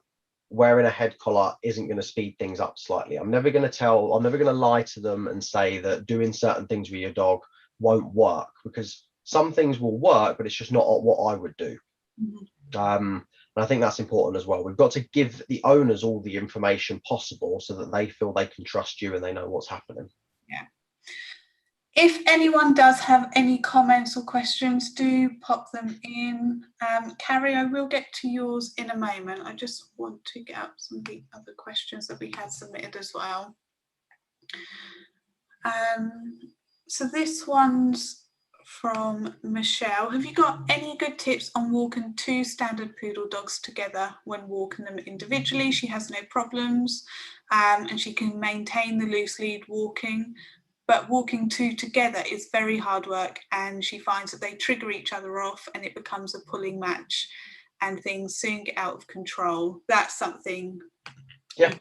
wearing a head collar isn't going to speed things up slightly. I'm never going to lie to them and say that doing certain things with your dog won't work, because some things will work, but it's just not what I would do. And I think that's important as well. We've got to give the owners all the information possible so that they feel they can trust you and they know what's happening.
Yeah. If anyone does have any comments or questions, do pop them in. Carrie, I will get to yours in a moment. I just want to get up some of the other questions that we had submitted as well. So this one's from Michelle. Have you got any good tips on walking 2 standard poodle dogs together when walking them individually? She has no problems, and she can maintain the loose lead walking, but walking 2 together is very hard work, and she finds that they trigger each other off and it becomes a pulling match and things soon get out of control. That's something.
Yeah,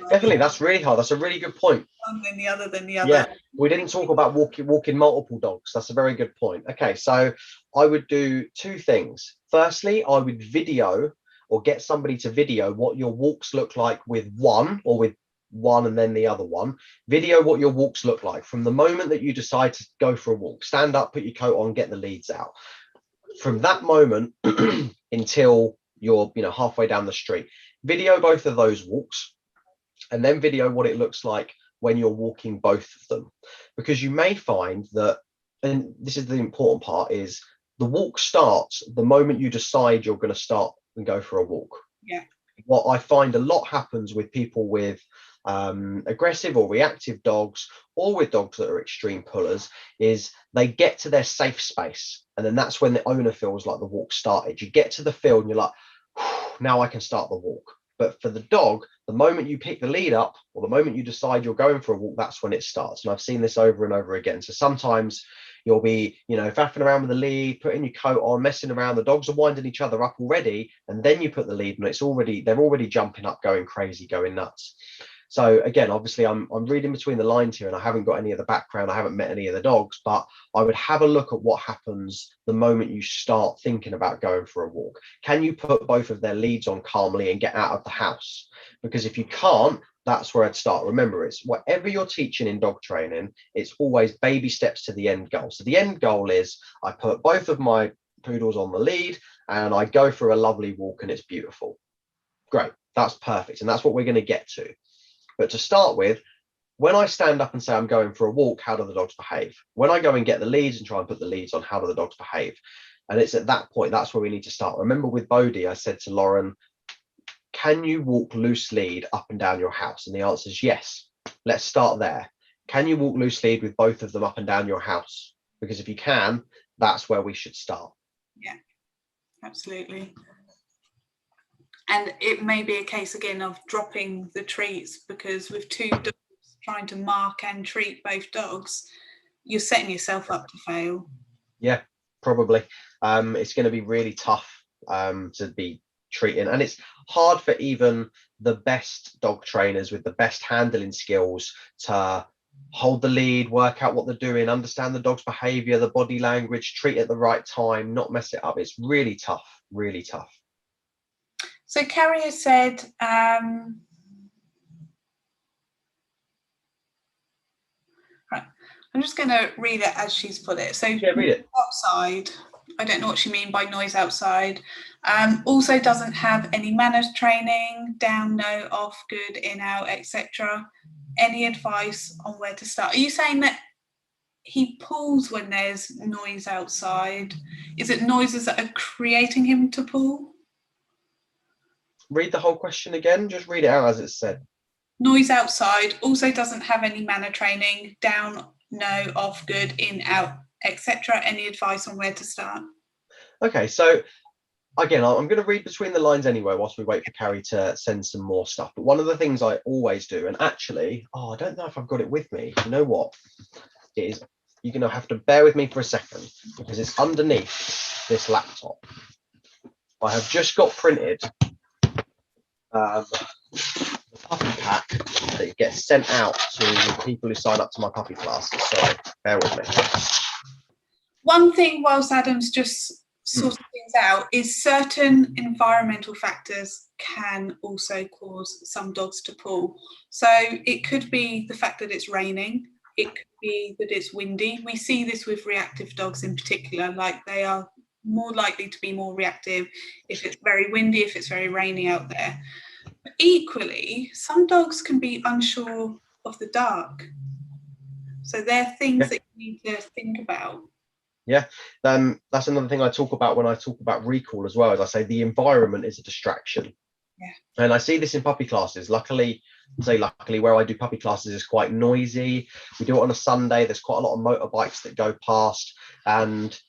definitely. That's really hard. That's a really good point.
One then the other, then the other.
Yeah, we didn't talk about walking multiple dogs. That's a very good point. Okay, so I would do 2 things. Firstly, I would video or get somebody to video what your walks look like with one, or with one and then the other one. Video what your walks look like from the moment that you decide to go for a walk. Stand up, put your coat on, get the leads out. From that moment until you're halfway down the street, video both of those walks, and then video what it looks like when you're walking both of them. Because you may find that, and this is the important part, is the walk starts the moment you decide you're going to start and go for a walk.
Yeah.
What I find a lot happens with people with aggressive or reactive dogs, or with dogs that are extreme pullers, is they get to their safe space, and then that's when the owner feels like the walk started. You get to the field and you're like, now I can start the walk. But for the dog, the moment you pick the lead up, or the moment you decide you're going for a walk, that's when it starts. And I've seen this over and over again. So sometimes you'll be, faffing around with the lead, putting your coat on, messing around. The dogs are winding each other up already, and then you put the lead, and they're already jumping up, going crazy, going nuts. So again, obviously, I'm reading between the lines here, and I haven't got any of the background. I haven't met any of the dogs, but I would have a look at what happens the moment you start thinking about going for a walk. Can you put both of their leads on calmly and get out of the house? Because if you can't, that's where I'd start. Remember, it's whatever you're teaching in dog training, it's always baby steps to the end goal. So the end goal is I put both of my poodles on the lead and I go for a lovely walk and it's beautiful. Great, that's perfect. And that's what we're going to get to. But to start with, when I stand up and say I'm going for a walk, how do the dogs behave? When I go and get the leads and try and put the leads on, how do the dogs behave? And it's at that point, that's where we need to start. Remember with Bodhi, I said to Lauren, can you walk loose lead up and down your house? And the answer is yes. Let's start there. Can you walk loose lead with both of them up and down your house? Because if you can, that's where we should start.
Yeah, absolutely. And it may be a case again of dropping the treats, because with 2 dogs trying to mark and treat both dogs, you're setting yourself up to fail.
Yeah, probably. It's going to be really tough to be treating, and it's hard for even the best dog trainers with the best handling skills to hold the lead, work out what they're doing, understand the dog's behavior, the body language, treat at the right time, not mess it up. It's really tough, really tough.
So Carrie has said, right, I'm just going to read it as she's put it. So
yeah, read it.
Outside, I don't know what she means by noise outside. Also doesn't have any manners training, down, no, off, good, in, out, etc. Any advice on where to start? Are you saying that he pulls when there's noise outside? Is it noises that are creating him to pull?
Read the whole question again. Just read it out as it's said.
Noise outside, also doesn't have any manner training, down, no, off, good, in, out, etc. Any advice on where to start?
Okay, so again, I'm going to read between the lines anyway whilst we wait for Carrie to send some more stuff. But one of the things I always do, and actually, I don't know if I've got it with me. You know what? It is, you're going to have to bear with me for a second because it's underneath this laptop. I have just got printed the puppy pack that gets sent out to people who sign up to my puppy classes. Sorry, bear with me.
One thing whilst Adam's just sorting things out is certain environmental factors can also cause some dogs to pull. So it could be the fact that it's raining. It could be that it's windy. We see this with reactive dogs in particular, like they are more likely to be more reactive if it's very windy, if it's very rainy out there. But equally, some dogs can be unsure of the dark. So there are things that you need to think about.
Yeah, that's another thing I talk about when I talk about recall as well. As I say, the environment is a distraction. And I see this in puppy classes. Luckily, where I do puppy classes is quite noisy. We do it on a Sunday. There's quite a lot of motorbikes that go past, and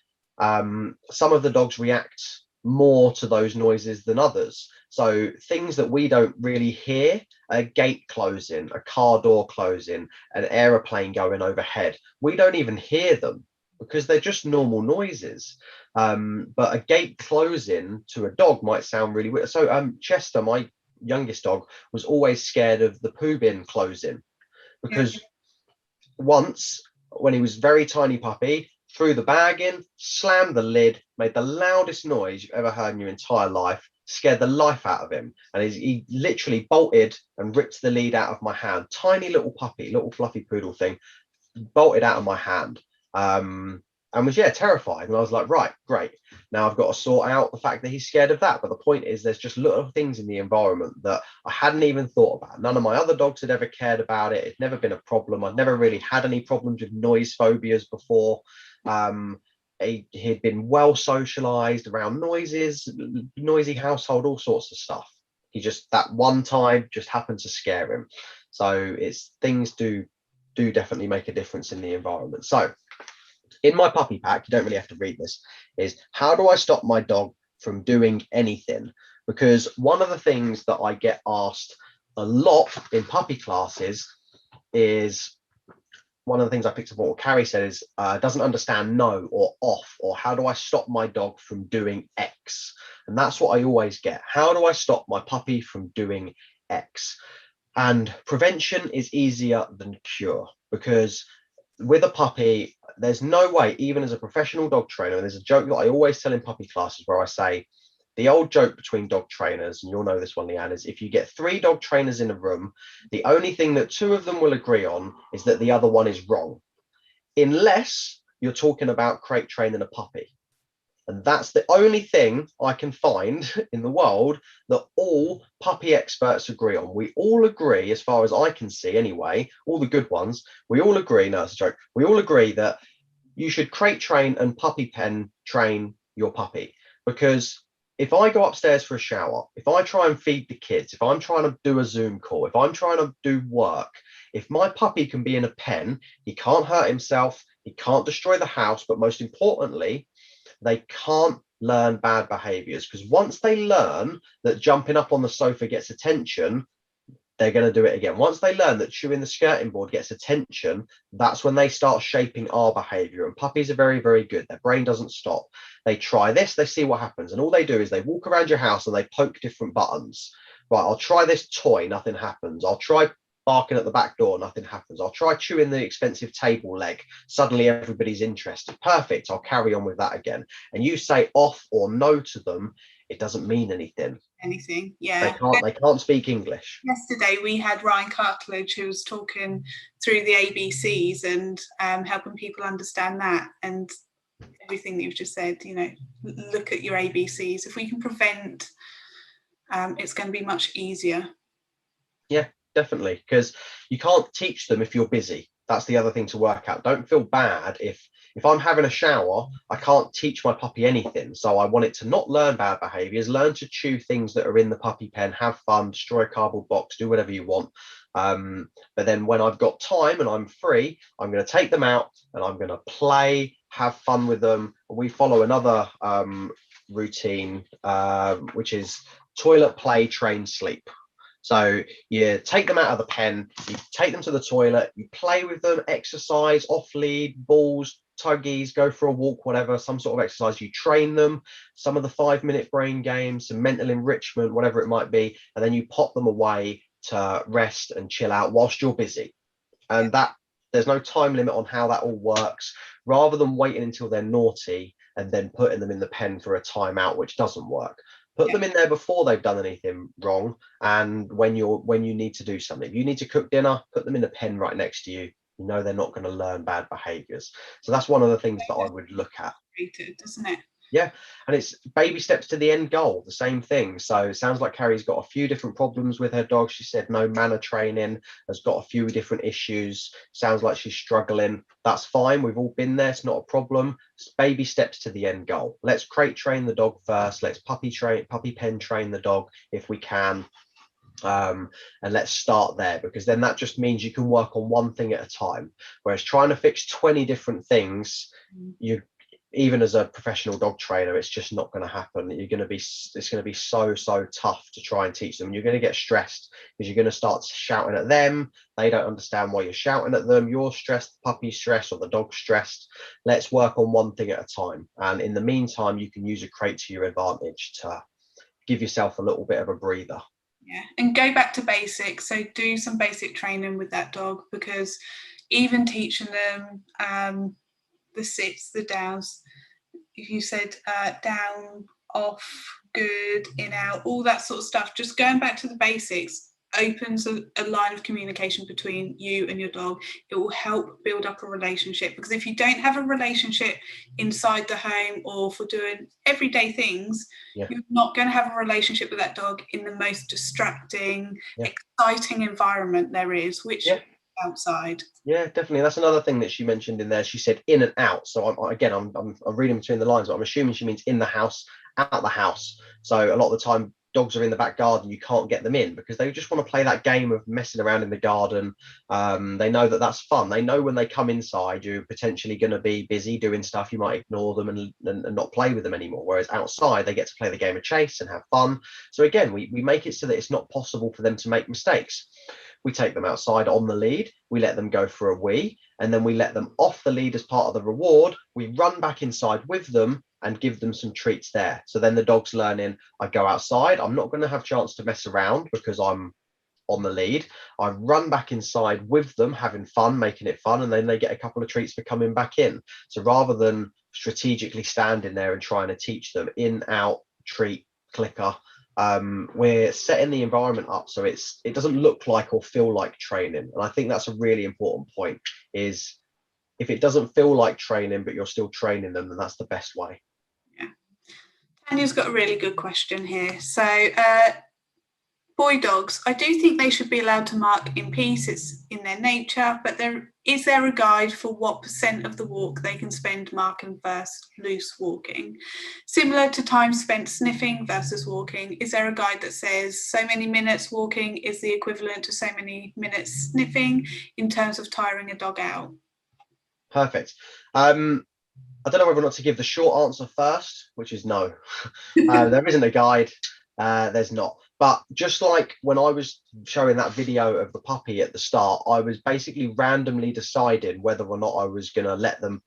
some of the dogs react more to those noises than others. So things that we don't really hear, a gate closing, a car door closing, an aeroplane going overhead, we don't even hear them because they're just normal noises. But a gate closing to a dog might sound really weird. So Chester, my youngest dog, was always scared of the poo bin closing because once, when he was very tiny puppy, threw the bag in, slammed the lid, made the loudest noise you've ever heard in your entire life, scared the life out of him, and he literally bolted and ripped the lead out of my hand. Tiny little puppy, little fluffy poodle thing, bolted out of my hand, and was terrified. And I was like, right, great, now I've got to sort out the fact that he's scared of that. But the point is, there's just little things in the environment that I hadn't even thought about. None of my other dogs had ever cared about it. It's never been a problem. I've never really had any problems with noise phobias before. He'd been well socialized around noises, noisy household, all sorts of stuff. He just, that one time, just happened to scare him. So it's things do definitely make a difference in the environment. So in my puppy pack, you don't really have to read this, is how do I stop my dog from doing anything? Because one of the things that I get asked a lot in puppy classes is, one of the things I picked up on what Carrie said is doesn't understand no or off, or how do I stop my dog from doing X? And that's what I always get. How do I stop my puppy from doing X? And prevention is easier than cure, because with a puppy, there's no way, even as a professional dog trainer, there's a joke that I always tell in puppy classes where I say, the old joke between dog trainers, and you'll know this one, Leanne, is if you get 3 dog trainers in a room, the only thing that 2 of them will agree on is that the other one is wrong, unless you're talking about crate training a puppy. And that's the only thing I can find in the world that all puppy experts agree on. We all agree, as far as I can see anyway, all the good ones, we all agree, no, it's a joke, we all agree that you should crate train and puppy pen train your puppy. Because if I go upstairs for a shower, if I try and feed the kids, if I'm trying to do a Zoom call, if I'm trying to do work, if my puppy can be in a pen, he can't hurt himself, he can't destroy the house, but most importantly, they can't learn bad behaviors. Because once they learn that jumping up on the sofa gets attention, they're going to do it again. Once they learn that chewing the skirting board gets attention, that's when they start shaping our behavior. And puppies are very, very good. Their brain doesn't stop. They try this, they see what happens. And all they do is they walk around your house and they poke different buttons. Right, I'll try this toy, nothing happens. I'll try barking at the back door, nothing happens. I'll try chewing the expensive table leg. Suddenly everybody's interested. Perfect, I'll carry on with that again. And you say off or no to them, it doesn't mean anything.
Yeah.
They can't speak English.
Yesterday we had Ryan Cartledge, who was talking through the ABCs and helping people understand that, and everything that you've just said, look at your ABCs. If we can prevent, it's going to be much easier.
Yeah, definitely, because you can't teach them if you're busy. That's the other thing to work out. Don't feel bad if I'm having a shower, I can't teach my puppy anything. So I want it to not learn bad behaviors, learn to chew things that are in the puppy pen, have fun, destroy a cardboard box, do whatever you want. But then when I've got time and I'm free, I'm going to take them out and I'm going to play, have fun with them. We follow another routine, which is toilet, play, train, sleep. So you take them out of the pen, you take them to the toilet, you play with them, exercise, off lead, balls, tuggies, go for a walk, whatever, some sort of exercise. You train them, some of the 5-minute brain games, some mental enrichment, whatever it might be, and then you pop them away to rest and chill out whilst you're busy. And that there's no time limit on how that all works, rather than waiting until they're naughty and then putting them in the pen for a timeout, which doesn't work. Put them in there before they've done anything wrong, and when you need to do something. If you need to cook dinner, put them in the pen right next to you. You know they're not going to learn bad behaviors. So that's one of the things that I would look at.
Doesn't it?
Yeah, and it's baby steps to the end goal, the same thing. So it sounds like Carrie's got a few different problems with her dog. She said no manner training, has got a few different issues. Sounds like she's struggling. That's fine. We've all been there. It's not a problem. It's baby steps to the end goal. Let's crate train the dog first. Let's puppy pen train the dog if we can. And let's start there, because then that just means you can work on one thing at a time. Whereas trying to fix 20 different things, you even as a professional dog trainer, it's just not going to happen. It's going to be so tough to try and teach them. You're going to get stressed because you're going to start shouting at them. They don't understand why you're shouting at them. You're stressed, the puppy's stressed, or the dog's stressed. Let's work on one thing at a time. And in the meantime, you can use a crate to your advantage to give yourself a little bit of a breather.
Yeah, and go back to basics. So do some basic training with that dog, because even teaching them the sits, the downs, if you said down, off, good, in, out, all that sort of stuff, just going back to the basics opens a line of communication between you and your dog. It will help build up a relationship, because if you don't have a relationship inside the home or for doing everyday things, you're not going to have a relationship with that dog in the most distracting, exciting environment there is, which outside.
Yeah, definitely. That's another thing that she mentioned in there. She said in and out. So I'm reading between the lines, but I'm assuming she means in the house, out the house. So a lot of the time dogs are in the back garden, you can't get them in because they just want to play that game of messing around in the garden. They know that that's fun. They know when they come inside, you're potentially going to be busy doing stuff. You might ignore them and not play with them anymore. Whereas outside, they get to play the game of chase and have fun. So again, we make it so that it's not possible for them to make mistakes. We take them outside on the lead, we let them go for a wee, and then we let them off the lead as part of the reward. We run back inside with them and give them some treats there. So then the dog's learning, I go outside, I'm not going to have a chance to mess around because I'm on the lead. I run back inside with them, having fun, making it fun, and then they get a couple of treats for coming back in. So rather than strategically standing there and trying to teach them in, out, treat, clicker, we're setting the environment up so it doesn't look like or feel like training. And I think that's a really important point, is if it doesn't feel like training but you're still training them, then that's the best way.
Yeah. Tanya's got a really good question here. So boy dogs, I do think they should be allowed to mark in peace. It's in their nature, but is there a guide for what % of the walk they can spend marking versus loose walking? Similar to time spent sniffing versus walking, is there a guide that says so many minutes walking is the equivalent to so many minutes sniffing in terms of tiring a dog out?
Perfect. I don't know whether or not to give the short answer first, which is no. There isn't a guide. There's not. But just like when I was showing that video of the puppy at the start, I was basically randomly deciding whether or not I was going to let them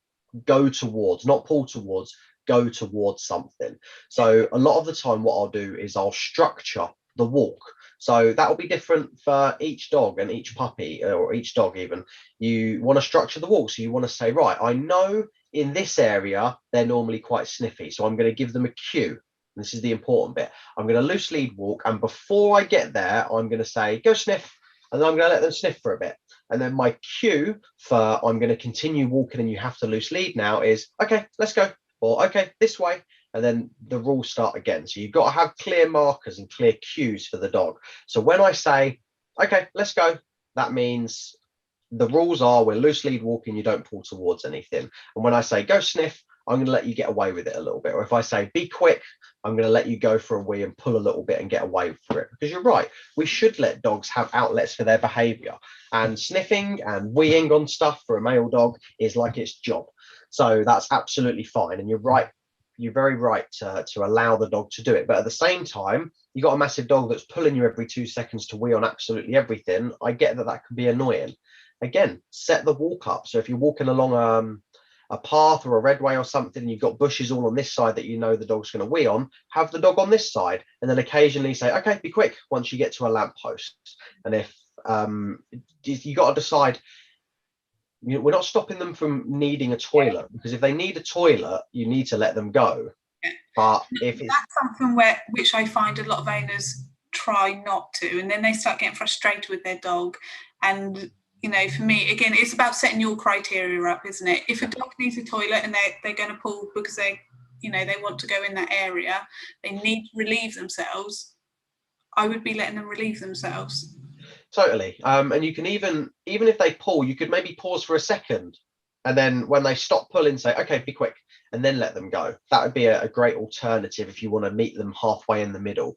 go towards, not pull towards, go towards something. So a lot of the time what I'll do is I'll structure the walk. So that will be different for each dog and each puppy, or each dog even. You want to structure the walk. So you want to say, right, I know in this area they're normally quite sniffy, so I'm going to give them a cue. This is the important bit. I'm going to loose lead walk, and before I get there, I'm going to say, go sniff, and then I'm going to let them sniff for a bit. And then my cue for I'm going to continue walking and you have to loose lead now is, okay, let's go, or okay, this way. And then the rules start again. So you've got to have clear markers and clear cues for the dog. So when I say, okay, let's go, that means the rules are we're loose lead walking, you don't pull towards anything. And when I say go sniff, I'm going to let you get away with it a little bit. Or if I say be quick, I'm going to let you go for a wee and pull a little bit and get away for it. Because you're right, we should let dogs have outlets for their behavior. And sniffing and weeing on stuff for a male dog is like its job. So that's absolutely fine. And you're right. You're very right to allow the dog to do it. But at the same time, you've got a massive dog that's pulling you every 2 seconds to wee on absolutely everything. I get that can be annoying. Again, set the walk up. So if you're walking along a path or a redway or something, and you've got bushes all on this side that you know the dog's going to wee on, have the dog on this side, and then occasionally say, okay, be quick once you get to a lamppost. And if you got to decide, we're not stopping them from needing a toilet, because if they need a toilet, you need to let them go. But if it's
something which I find a lot of owners try not to, and then they start getting frustrated with their dog. And for me, again, it's about setting your criteria up, isn't it? If a dog needs a toilet and they're going to pull because you know, they want to go in that area, they need to relieve themselves, I would be letting them relieve themselves.
Totally. And you can even if they pull, you could maybe pause for a second, and then when they stop pulling, say, okay, be quick, and then let them go. That would be a great alternative if you want to meet them halfway in the middle.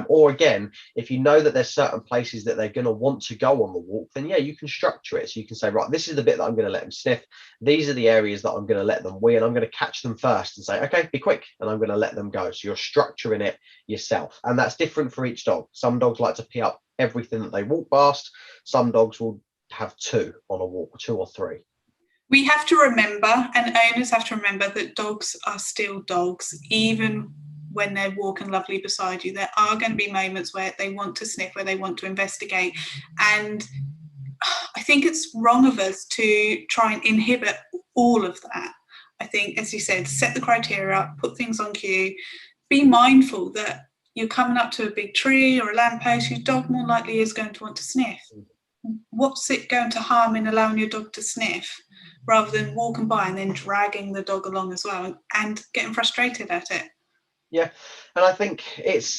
Or again, if you know that there's certain places that they're going to want to go on the walk, then yeah, you can structure it. So you can say, right, this is the bit that I'm going to let them sniff. These are the areas that I'm going to let them wee, and I'm going to catch them first and say, okay, be quick, and I'm going to let them go. So you're structuring it yourself. And that's different for each dog. Some dogs like to pee up everything that they walk past. Some dogs will have two on a walk, 2 or 3.
We have to remember, and owners have to remember, that dogs are still dogs, even when they're walking lovely beside you. There are going to be moments where they want to sniff, where they want to investigate. And I think it's wrong of us to try and inhibit all of that. I think, as you said, set the criteria up, put things on cue, be mindful that you're coming up to a big tree or a lamppost, your dog more likely is going to want to sniff. What's it going to harm in allowing your dog to sniff, rather than walking by and then dragging the dog along as well and getting frustrated at it?
Yeah, and I think it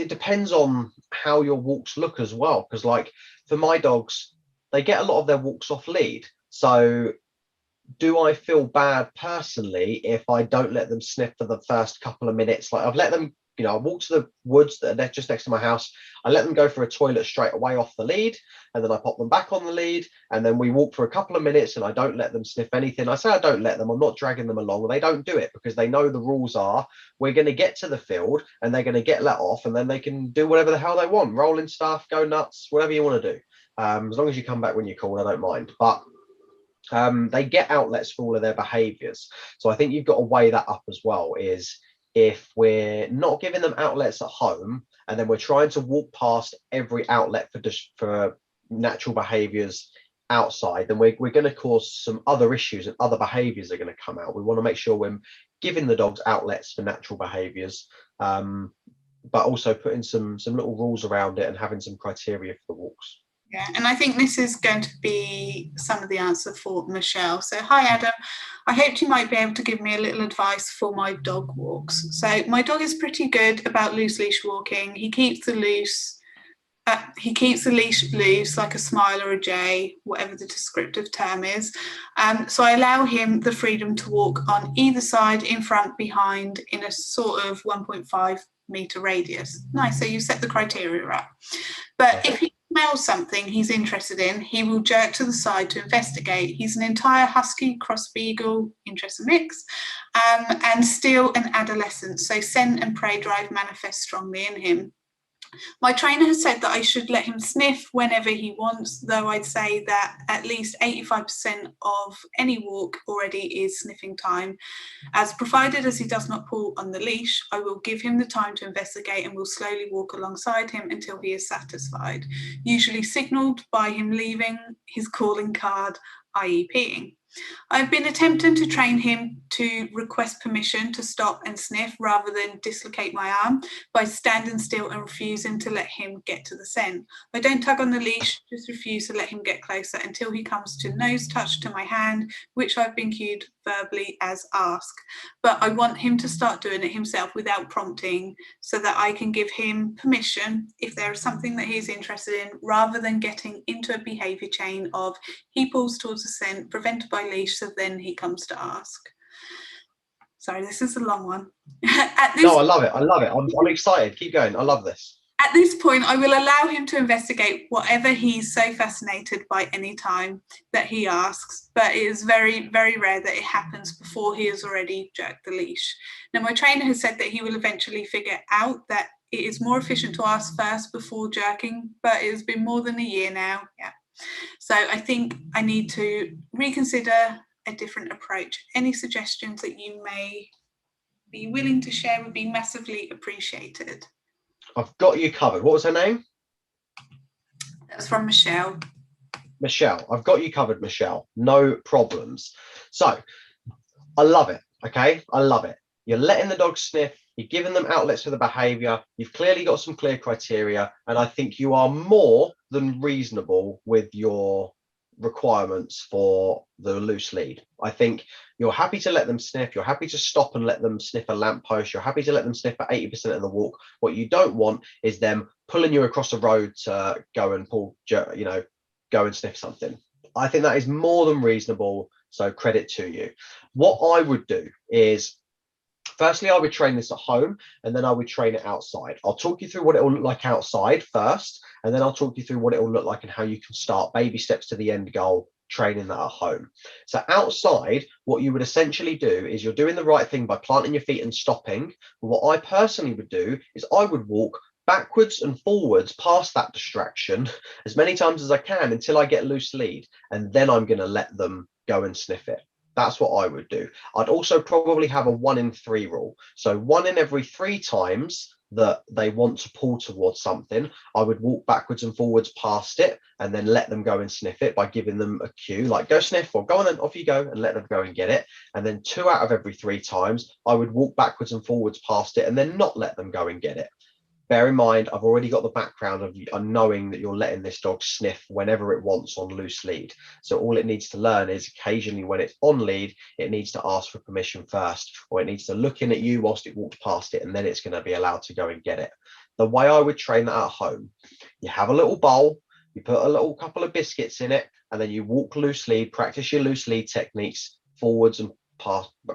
depends on how your walks look as well, because like for my dogs, they get a lot of their walks off lead. So do I feel bad personally if I don't let them sniff for the first couple of minutes? Like I've let them, you know, I walk to the woods that are just next to my house. I let them go for a toilet straight away off the lead, and then I pop them back on the lead, and then we walk for a couple of minutes and I don't let them sniff anything. I say I don't let them, I'm not dragging them along. They don't do it because they know the rules are we're going to get to the field and they're going to get let off, and then they can do whatever the hell they want, rolling stuff, go nuts, whatever you want to do. As long as you come back when you're called, I don't mind. But they get outlets for all of their behaviors. So I think you've got to weigh that up as well, is if we're not giving them outlets at home and then we're trying to walk past every outlet for natural behaviors outside, then we're going to cause some other issues and other behaviors are going to come out. We want to make sure we're giving the dogs outlets for natural behaviors, but also putting some little rules around it and having some criteria for the walks.
Yeah, and I think this is going to be some of the answer for Michelle. So, hi Adam, I hoped you might be able to give me a little advice for my dog walks. So my dog is pretty good about loose leash walking. He keeps the leash loose like a smile or a J, whatever the descriptive term is. So I allow him the freedom to walk on either side, in front, behind, in a sort of 1.5 metre radius. Nice, so you set the criteria up. But if he smells something he's interested in, he will jerk to the side to investigate. He's an entire husky, cross beagle, interesting mix, and still an adolescent, so scent and prey drive manifest strongly in him. My trainer has said that I should let him sniff whenever he wants, though I'd say that at least 85% of any walk already is sniffing time. As provided as he does not pull on the leash, I will give him the time to investigate and will slowly walk alongside him until he is satisfied, usually signalled by him leaving his calling card, i.e. peeing. I've been attempting to train him to request permission to stop and sniff rather than dislocate my arm by standing still and refusing to let him get to the scent. I don't tug on the leash, just refuse to let him get closer until he comes to nose touch to my hand, which I've been cued verbally as ask. But I want him to start doing it himself without prompting, so that I can give him permission if there is something that he's interested in, rather than getting into a behaviour chain of he pulls towards the scent, prevented by leash, so then he comes to ask. Sorry, this is a long one.
No, I love it. I'm excited. Keep going. I love this.
At this point, I will allow him to investigate whatever he's so fascinated by any time that he asks, but it is very, very rare that it happens before he has already jerked the leash. Now, my trainer has said that he will eventually figure out that it is more efficient to ask first before jerking, but it has been more than a year now. Yeah. So I think I need to reconsider a different approach. Any suggestions that you may be willing to share would be massively appreciated.
I've got you covered. What was her name?
That's from Michelle.
Michelle, I've got you covered, Michelle. No problems. So I love it. Okay, I love it. You're letting the dog sniff. You're giving them outlets for the behavior. You've clearly got some clear criteria, and I think you are more than reasonable with your requirements for the loose lead. I think you're happy to let them sniff, you're happy to stop and let them sniff a lamppost, you're happy to let them sniff for 80% of the walk. What you don't want is them pulling you across the road to go and go and sniff something. I think that is more than reasonable, so credit to you. What I would do is, firstly, I would train this at home, and then I would train it outside. I'll talk you through what it will look like outside first, and then I'll talk you through what it will look like and how you can start baby steps to the end goal, training that at home. So outside, what you would essentially do is you're doing the right thing by planting your feet and stopping. But what I personally would do is I would walk backwards and forwards past that distraction as many times as I can until I get loose lead, and then I'm going to let them go and sniff it. That's what I would do. I'd also probably have a 1 in 3 rule. So 1 in every 3 times that they want to pull towards something, I would walk backwards and forwards past it and then let them go and sniff it by giving them a cue, like go sniff, or go on then, off you go, and let them go and get it. And then 2 out of every 3 times, I would walk backwards and forwards past it and then not let them go and get it. Bear in mind, I've already got the background of knowing that you're letting this dog sniff whenever it wants on loose lead. So all it needs to learn is occasionally when it's on lead, it needs to ask for permission first, or it needs to look in at you whilst it walks past it, and then it's going to be allowed to go and get it. The way I would train that at home, you have a little bowl, you put a little couple of biscuits in it, and then you walk loose lead, practice your loose lead techniques forwards and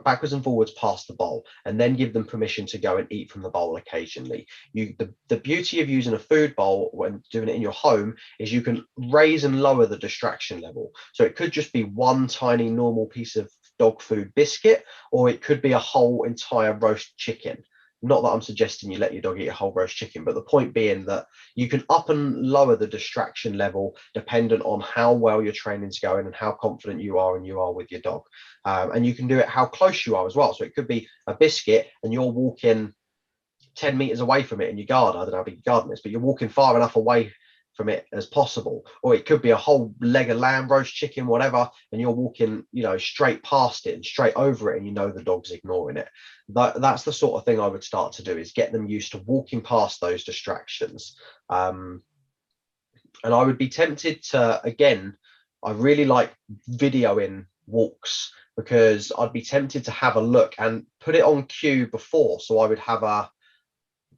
backwards and forwards past the bowl, and then give them permission to go and eat from the bowl occasionally. The beauty of using a food bowl when doing it in your home is you can raise and lower the distraction level. So it could just be one tiny normal piece of dog food biscuit, or it could be a whole entire roast chicken. Not that I'm suggesting you let your dog eat a whole roast chicken, but the point being that you can up and lower the distraction level dependent on how well your training's going and how confident you are with your dog. And you can do it how close you are as well. So it could be a biscuit and you're walking 10 meters away from it in your garden. I don't know how big your garden is, but you're walking far enough away from it as possible. Or it could be a whole leg of lamb, roast chicken, whatever, and you're walking, straight past it and straight over it, and the dog's ignoring it. That's the sort of thing I would start to do, is get them used to walking past those distractions. And I would be tempted to, again, I really like videoing walks, because I'd be tempted to have a look and put it on cue before. So I would have a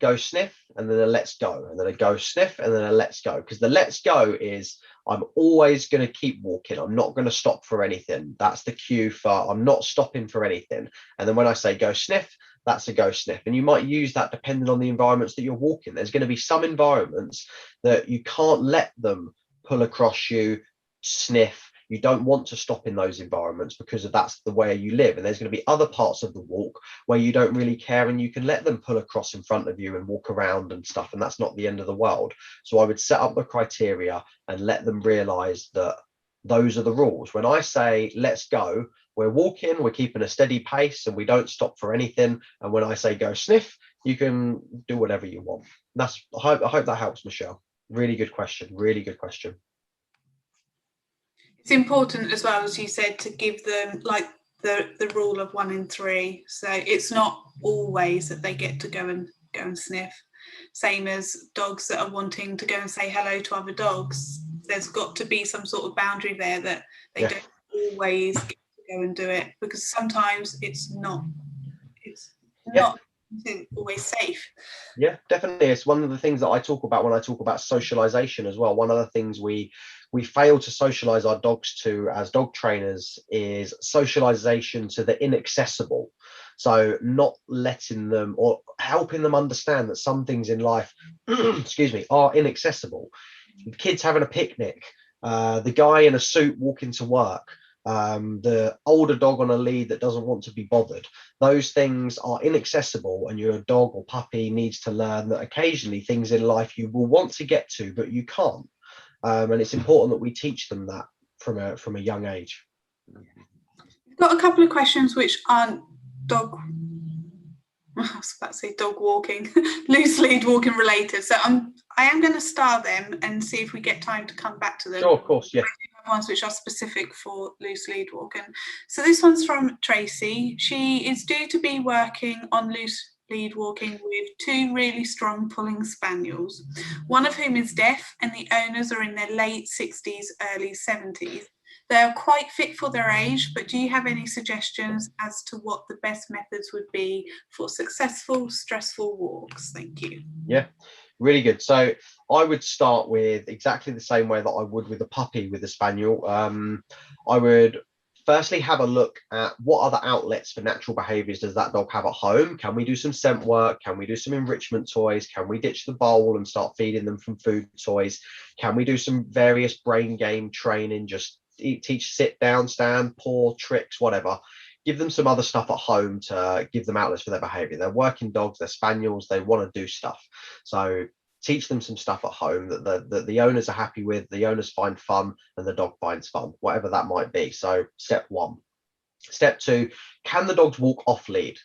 go sniff and then a let's go, and then a go sniff and then a let's go, because the let's go is I'm always going to keep walking, I'm not going to stop for anything. That's the cue for I'm not stopping for anything. And then when I say go sniff, that's a go sniff. And you might use that depending on the environments that you're walking. There's going to be some environments that you can't let them pull across you, sniff. You don't want to stop in those environments because that's the way you live. And there's going to be other parts of the walk where you don't really care, and you can let them pull across in front of you and walk around and stuff. And that's not the end of the world. So I would set up the criteria and let them realize that those are the rules. When I say let's go, we're walking, we're keeping a steady pace, and we don't stop for anything. And when I say go sniff, you can do whatever you want. I hope that helps, Michelle. Really good question. Really good question.
It's important as well, as you said, to give them like the rule of 1 in 3. So it's not always that they get to go and sniff. Same as dogs that are wanting to go and say hello to other dogs. There's got to be some sort of boundary there that they don't always get to go and do it, because sometimes it's not always safe.
Yeah, definitely. It's one of the things that I talk about when I talk about socialization as well. One of the things we fail to socialize our dogs to as dog trainers is socialization to the inaccessible. So not letting them or helping them understand that some things in life excuse me, are inaccessible. Kids having a picnic, the guy in a suit walking to work, the older dog on a lead that doesn't want to be bothered. Those things are inaccessible, and your dog or puppy needs to learn that occasionally things in life you will want to get to, but you can't. And it's important that we teach them that from a young age.
We've got a couple of questions which aren't dog walking, loose lead walking related. So I am going to star them and see if we get time to come back to them.
Sure, of course, yeah.
Ones which are specific for loose lead walking. So this one's from Tracy. She is due to be working on loose lead walking with 2 really strong pulling spaniels, one of whom is deaf, and the owners are in their late 60s, early 70s. They're quite fit for their age, but do you have any suggestions as to what the best methods would be for successful, stressful walks? Thank you.
Yeah, really good. So I would start with exactly the same way that I would with a puppy with a spaniel. I would firstly have a look at what other outlets for natural behaviors does that dog have at home. Can we do some scent work? Can we do some enrichment toys? Can we ditch the bowl and start feeding them from food toys? Can we do some various brain game training? Just teach sit down, stand, paw tricks, whatever. Give them some other stuff at home to give them outlets for their behavior. They're working dogs, they're spaniels, they want to do stuff. So teach them some stuff at home that the owners are happy with, the owners find fun, and the dog finds fun, whatever that might be. So step one. Step two, can the dogs walk off lead?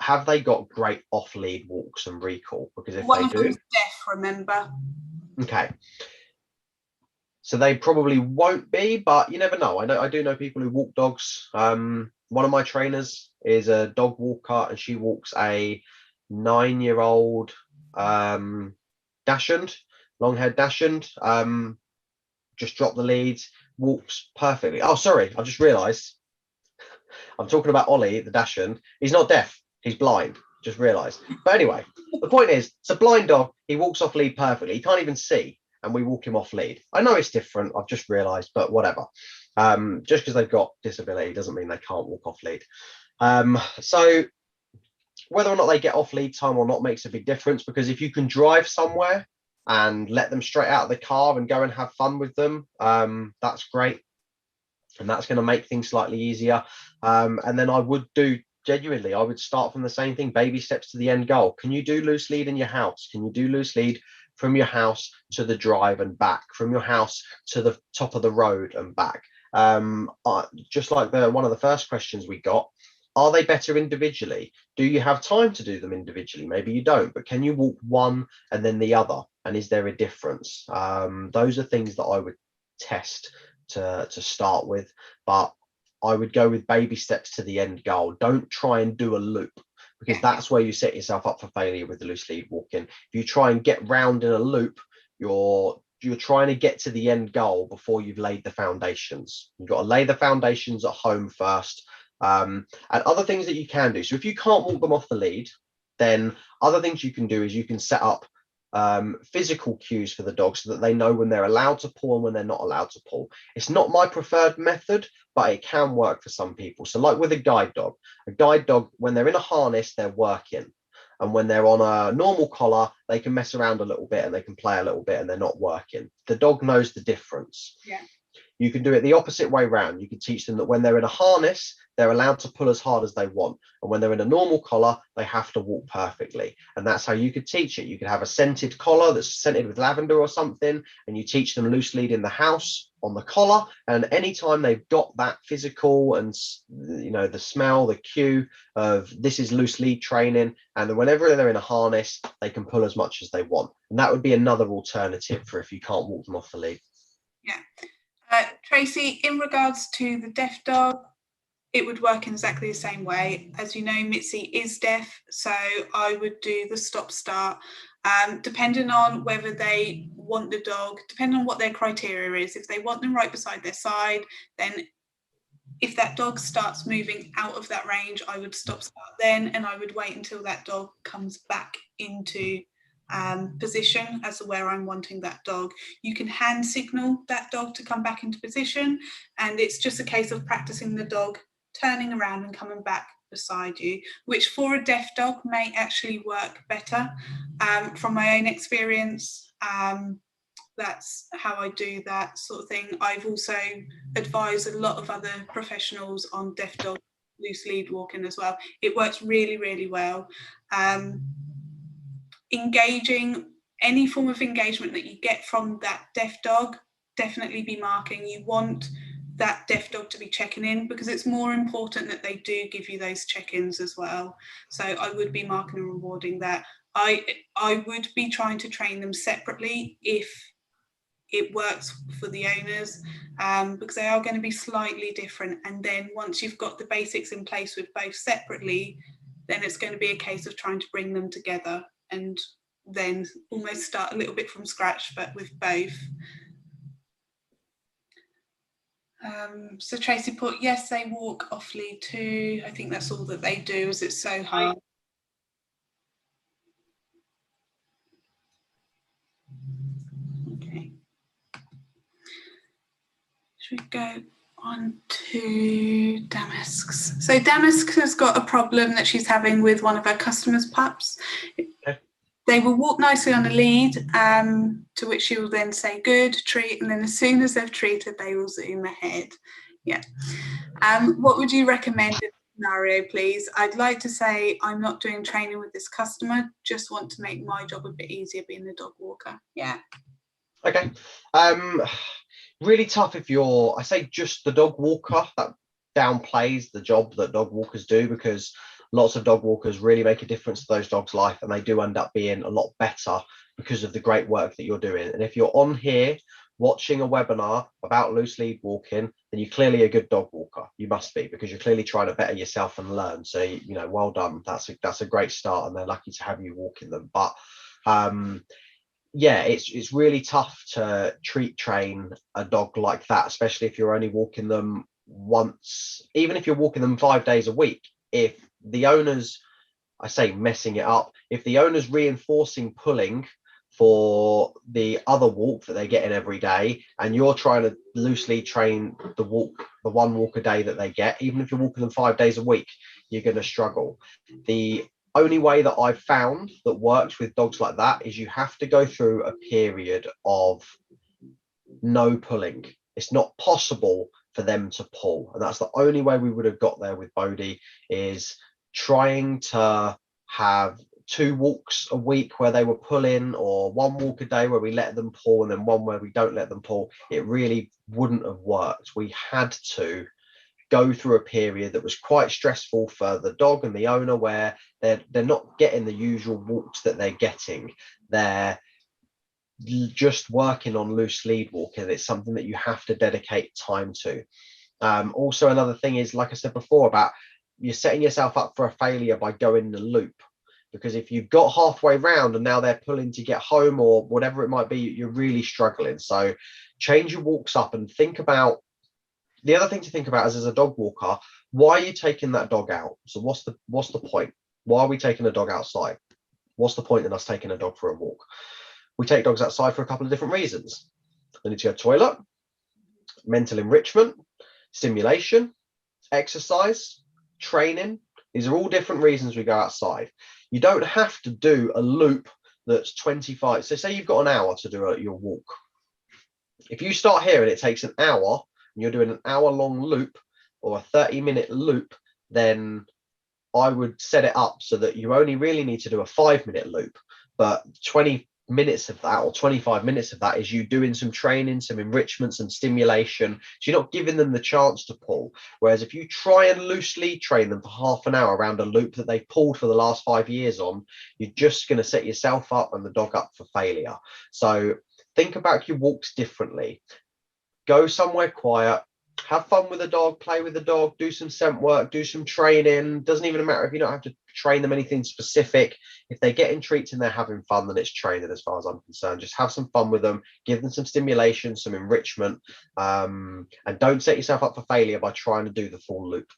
Have they got great off lead walks and recall? Because if
One
they
of
do,
them's deaf, remember?
okay. So they probably won't be, but you never know. I do know people who walk dogs. One of my trainers is a dog walker, and she walks a 9-year-old Dachshund, long-haired Dachshund. Just drop the leads, walks perfectly. Oh, sorry, I just realised I'm talking about Ollie, the Dachshund. He's not deaf, he's blind. Just realised. But anyway, the point is, it's a blind dog. He walks off lead perfectly. He can't even see, and we walk him off lead. I know it's different. I've just realised, but whatever. Just because they've got disability doesn't mean they can't walk off lead. So whether or not they get off lead time or not makes a big difference, because if you can drive somewhere and let them straight out of the car and go and have fun with them, that's great, and that's going to make things slightly easier. And then I would start from the same thing, baby steps to the end goal. Can you do loose lead in your house? Can you do loose lead from your house to the drive and back, from your house to the top of the road and back? Just like one of the first questions we got, are they better individually? Do you have time to do them individually? Maybe you don't, but can you walk one and then the other? And is there a difference? Those are things that I would test to start with, but I would go with baby steps to the end goal. Don't try and do a loop, because that's where you set yourself up for failure with the loose lead walking. If you try and get round in a loop, you're trying to get to the end goal before you've laid the foundations. You've got to lay the foundations at home first. And other things that you can do. So if you can't walk them off the lead, then other things you can do is you can set up physical cues for the dog so that they know when they're allowed to pull and when they're not allowed to pull. It's not my preferred method, but it can work for some people. So like with a guide dog, when they're in a harness, they're working. And when they're on a normal collar, they can mess around a little bit and they can play a little bit and they're not working. The dog knows the difference.
Yeah.
You can do it the opposite way round. You can teach them that when they're in a harness, they're allowed to pull as hard as they want. And when they're in a normal collar, they have to walk perfectly. And that's how you could teach it. You could have a scented collar that's scented with lavender or something, and you teach them loose lead in the house on the collar. And anytime they've got that physical and, the smell, the cue of this is loose lead training, and then whenever they're in a harness, they can pull as much as they want. And that would be another alternative for if you can't walk them off the lead.
Yeah. Tracy, in regards to the deaf dog, it would work in exactly the same way. As you know, Mitzi is deaf, so I would do the stop-start, depending on whether they want the dog, depending on what their criteria is. If they want them right beside their side, then if that dog starts moving out of that range, I would stop-start then, and I would wait until that dog comes back into position as to where I'm wanting that dog. You can hand signal that dog to come back into position, and it's just a case of practicing the dog turning around and coming back beside you, which for a deaf dog may actually work better. From my own experience, that's how I do that sort of thing. I've also advised a lot of other professionals on deaf dog loose lead walking as well. It works really, really well. Engaging, any form of engagement that you get from that deaf dog, definitely be marking. You want that deaf dog to be checking in, because it's more important that they do give you those check-ins as well. So I would be marking and rewarding that. I would be trying to train them separately if it works for the owners, because they are going to be slightly different. And then once you've got the basics in place with both separately, then it's going to be a case of trying to bring them together and then almost start a little bit from scratch, but with both. So Tracy put, yes, they walk off lead too. I think that's all that they do, as it's so hard. Okay. Should we go on to Damask's? So Damask has got a problem that she's having with one of her customers' pups.
Okay.
They will walk nicely on a lead, to which she will then say good, treat, and then as soon as they've treated, they will zoom ahead. Yeah. What would you recommend in this scenario, please? I'd like to say I'm not doing training with this customer, just want to make my job a bit easier being the dog walker. Yeah.
Okay. Really tough if you're, I say, just the dog walker. That downplays the job that dog walkers do, because lots of dog walkers really make a difference to those dogs' life, and they do end up being a lot better because of the great work that you're doing. And if you're on here watching a webinar about loose lead walking, then you're clearly a good dog walker. You must be, because you're clearly trying to better yourself and learn. So, you know, well done. That's a great start, and they're lucky to have you walking them. But yeah, it's really tough to treat train a dog like that, especially if you're only walking them once, even if you're walking them 5 days a week. If the owner's, I say, messing it up, if the owner's reinforcing pulling for the other walk that they're getting every day, and you're trying to loosely train the one walk a day that they get, even if you're walking them 5 days a week, you're going to struggle. The only way that I've found that works with dogs like that is you have to go through a period of no pulling. It's not possible for them to pull, and that's the only way we would have got there with Bodhi, is trying to have 2 walks a week where they were pulling, or 1 walk a day where we let them pull, and then 1 where we don't let them pull. It really wouldn't have worked. We had to go through a period that was quite stressful for the dog and the owner, where they're not getting the usual walks that they're getting. They're just working on loose lead walking. It's something that you have to dedicate time to. Also, another thing is, like I said before, about you're setting yourself up for a failure by going the loop, because if you've got halfway round and now they're pulling to get home or whatever it might be, you're really struggling. So change your walks up and think about, the other thing to think about is, as a dog walker, why are you taking that dog out? So what's the point? Why are we taking a dog outside? What's the point in us taking a dog for a walk? We take dogs outside for a couple of different reasons. They need to go to the toilet, mental enrichment, stimulation, exercise, training. These are all different reasons we go outside. You don't have to do a loop that's 25. So say you've got an hour to do your walk. If you start here and it takes an hour, and you're doing an hour-long loop or a 30-minute loop, then I would set it up so that you only really need to do a 5-minute loop, but 20 minutes of that, or 25 minutes of that, is you doing some training, some enrichment, some stimulation. So you're not giving them the chance to pull. Whereas if you try and loosely train them for half an hour around a loop that they've pulled for the last 5 years on, you're just going to set yourself up and the dog up for failure. So think about your walks differently. Go somewhere quiet, have fun with the dog, play with the dog, do some scent work, do some training. Doesn't even matter if you don't have to train them anything specific. If they're getting treats and they're having fun, then it's training as far as I'm concerned. Just have some fun with them, give them some stimulation, some enrichment, and don't set yourself up for failure by trying to do the full loop.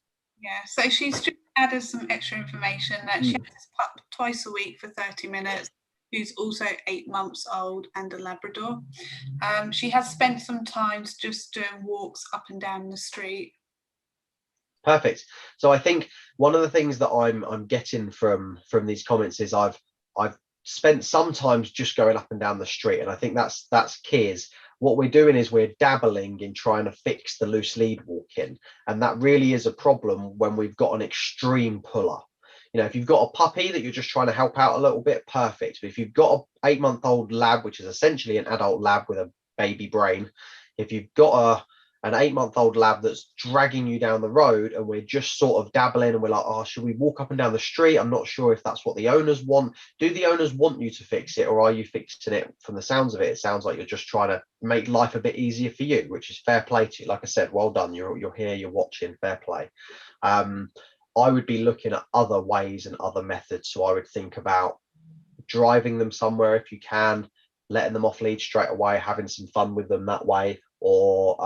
Yeah, so she's just added some extra information that she has this pup twice a week for 30 minutes, who's also 8 months old and a Labrador. She has spent some time just doing walks up and down the street.
Perfect. So I think one of the things that I'm getting from these comments is I've spent sometimes just going up and down the street, and I think that's key. Is what we're doing is we're dabbling in trying to fix the loose lead walking, and that really is a problem when we've got an extreme puller. You know, if you've got a puppy that you're just trying to help out a little bit, perfect. But if you've got an 8-month-old lab, which is essentially an adult lab with a baby brain, if you've got an 8-month-old lab that's dragging you down the road, and we're just sort of dabbling, and we're like, oh, should we walk up and down the street? I'm not sure if that's what the owners want. Do the owners want you to fix it, or are you fixing it? From the sounds of it, it sounds like you're just trying to make life a bit easier for you, which is fair play to you. Like I said, well done. You're here, you're watching, fair play. I would be looking at other ways and other methods. So I would think about driving them somewhere if you can, letting them off lead straight away, having some fun with them that way, or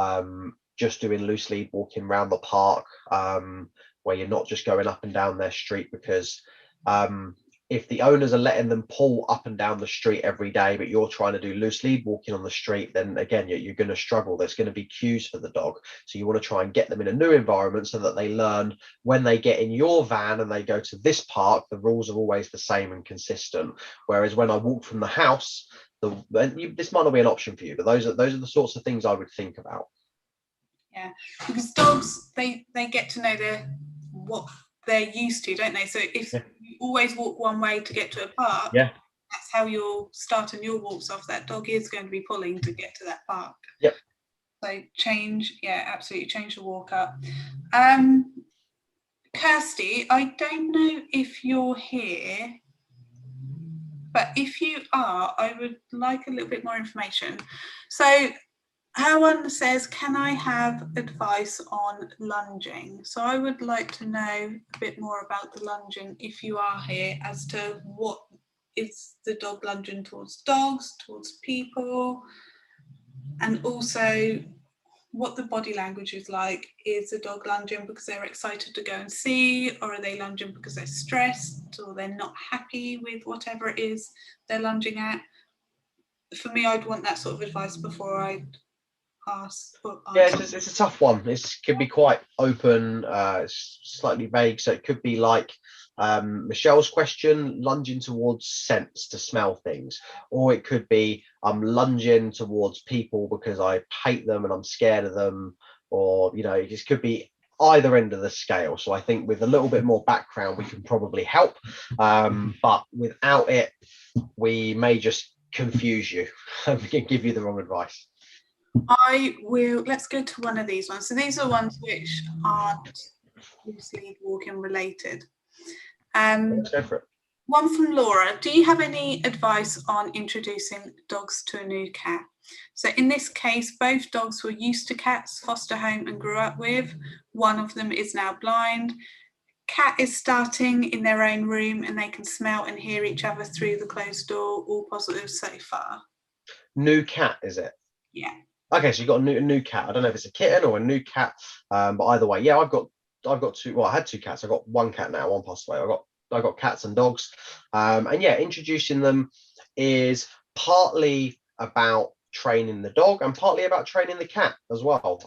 just doing loose lead walking around the park, where you're not just going up and down their street, because if the owners are letting them pull up and down the street every day, but you're trying to do loose lead walking on the street, then again, you're going to struggle. There's going to be cues for the dog. So you want to try and get them in a new environment so that they learn when they get in your van and they go to this park, the rules are always the same and consistent. Whereas when I walk from the house, this might not be an option for you, but those are the sorts of things I would think about.
Yeah, because dogs, they get to know what they're used to, don't they? So if you always walk one way to get to a park,
that's
how you're starting your walks off. That dog is going to be pulling to get to that park.
Yep.
So absolutely change the walk up. Kirsty, I don't know if you're here, but if you are, I would like a little bit more information. So Helen says, can I have advice on lunging? So I would like to know a bit more about the lunging, if you are here, as to what is the dog lunging towards dogs, towards people, and also what the body language is like. Is the dog lunging because they're excited to go and see, or are they lunging because they're stressed, or they're not happy with whatever it is they're lunging at? For me, I'd want that sort of advice before I ask.
It's a tough one. It could be quite open, it's slightly vague. So it could be like Michelle's question, lunging towards scents to smell things, or it could be I'm lunging towards people because I hate them and I'm scared of them, or it just could be either end of the scale. So I think with a little bit more background we can probably help, but without it we may just confuse you and give you the wrong advice.
Let's go to one of these ones. So these are ones which aren't loose lead walking related.
Let's go for it.
One from Laura. Do you have any advice on introducing dogs to a new cat? So in this case, both dogs were used to cats, foster home and grew up with. One of them is now blind. Cat is starting in their own room and they can smell and hear each other through the closed door. All positive so far.
New cat, is it?
Yeah.
Okay, so you've got a new cat. I don't know if it's a kitten or a new cat, but either way, I've got two. Well, I had two cats. I've got one cat now. One passed away. I've got cats and dogs, and introducing them is partly about training the dog and partly about training the cat as well.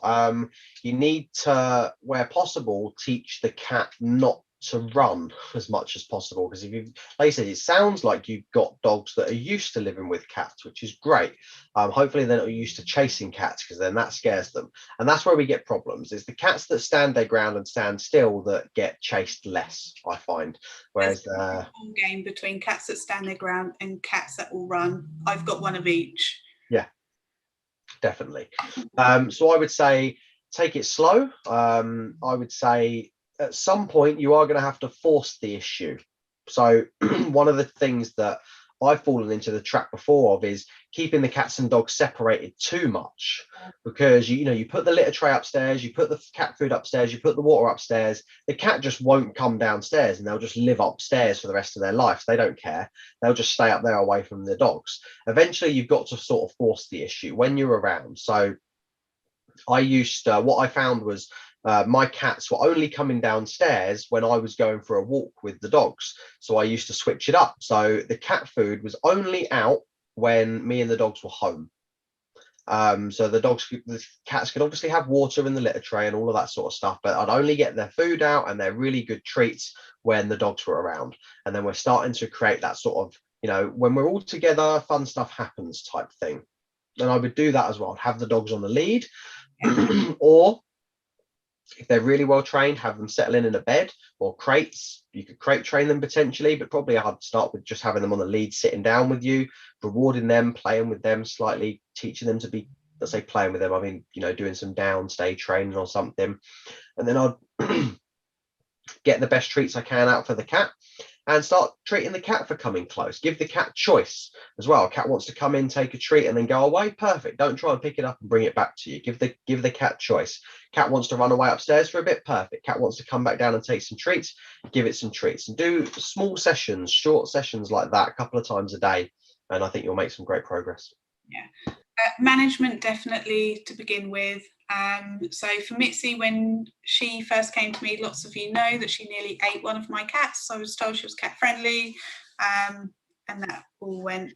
You need to, where possible, teach the cat not to run as much as possible, because if you, like I said, it sounds like you've got dogs that are used to living with cats, which is great. Hopefully they're not used to chasing cats, because then that scares them, and that's where we get problems. Is the cats that stand their ground and stand still that get chased less, I find. Whereas
the game between cats that stand their ground and cats that will run, I've got one of each.
Yeah, definitely. So I would say take it slow. I would say at some point you are going to have to force the issue. So one of the things that I've fallen into the trap before of is keeping the cats and dogs separated too much, because you put the litter tray upstairs, you put the cat food upstairs, you put the water upstairs, the cat just won't come downstairs and they'll just live upstairs for the rest of their life. They don't care. They'll just stay up there away from the dogs. Eventually you've got to sort of force the issue when you're around. So what I found was my cats were only coming downstairs when I was going for a walk with the dogs. So I used to switch it up. So the cat food was only out when me and the dogs were home. So the cats could obviously have water in the litter tray and all of that sort of stuff, but I'd only get their food out and their really good treats when the dogs were around. And then we're starting to create that sort of, when we're all together, fun stuff happens type thing. And I would do that as well. I'd have the dogs on the lead, or if they're really well trained, have them settle in a bed or crates. You could crate train them potentially, but probably I'd start with just having them on the lead, sitting down with you, rewarding them, playing with them slightly, teaching them to be, let's say playing with them, I mean, doing some downstay training or something. And then I'd get the best treats I can out for the cat and start treating the cat for coming close. Give the cat choice as well. A cat wants to come in, take a treat and then go away, perfect. Don't try and pick it up and bring it back to you. Give the cat choice. Cat wants to run away upstairs for a bit, perfect. Cat wants to come back down and take some treats, give it some treats. And do small sessions, short sessions like that a couple of times a day, and I think you'll make some great progress.
Yeah. Management definitely to begin with. So for Mitzi, when she first came to me, lots of you know that she nearly ate one of my cats. I was told she was cat friendly, and that all went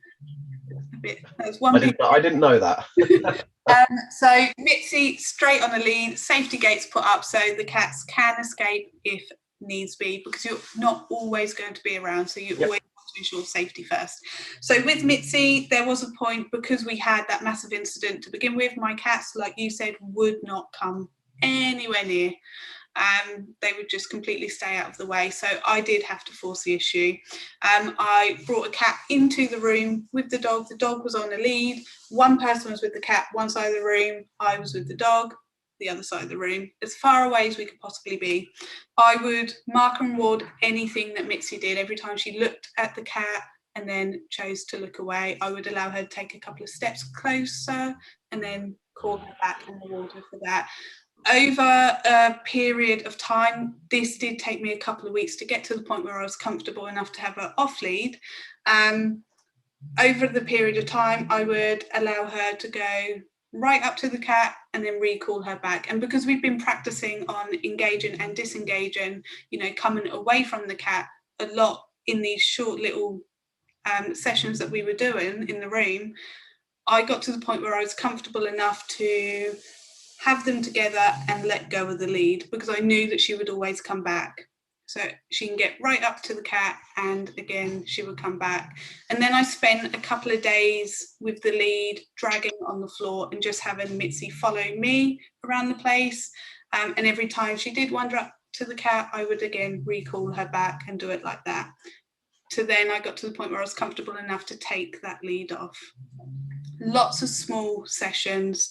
a bit. That was one big.
I didn't know that.
So Mitzi, straight on the lead, safety gates put up so the cats can escape if needs be, because you're not always going to be around, so you always want to ensure safety first. So with Mitzi, there was a point, because we had that massive incident to begin with, my cats, like you said, would not come anywhere near. They would just completely stay out of the way. So I did have to force the issue. I brought a cat into the room with the dog. The dog was on a lead. One person was with the cat one side of the room. I was with the dog the other side of the room, as far away as we could possibly be. I would mark and reward anything that Mitzi did. Every time she looked at the cat and then chose to look away, I would allow her to take a couple of steps closer and then call her back and reward her for that. Over a period of time, this did take me a couple of weeks to get to the point where I was comfortable enough to have her off lead. Over the period of time, I would allow her to go right up to the cat and then recall her back. And because we've been practicing on engaging and disengaging, coming away from the cat a lot in these short little sessions that we were doing in the room, I got to the point where I was comfortable enough to have them together and let go of the lead, because I knew that she would always come back. So she can get right up to the cat and again, she would come back. And then I spent a couple of days with the lead dragging on the floor and just having Mitzi follow me around the place. And every time she did wander up to the cat, I would again recall her back and do it like that. So then I got to the point where I was comfortable enough to take that lead off. Lots of small sessions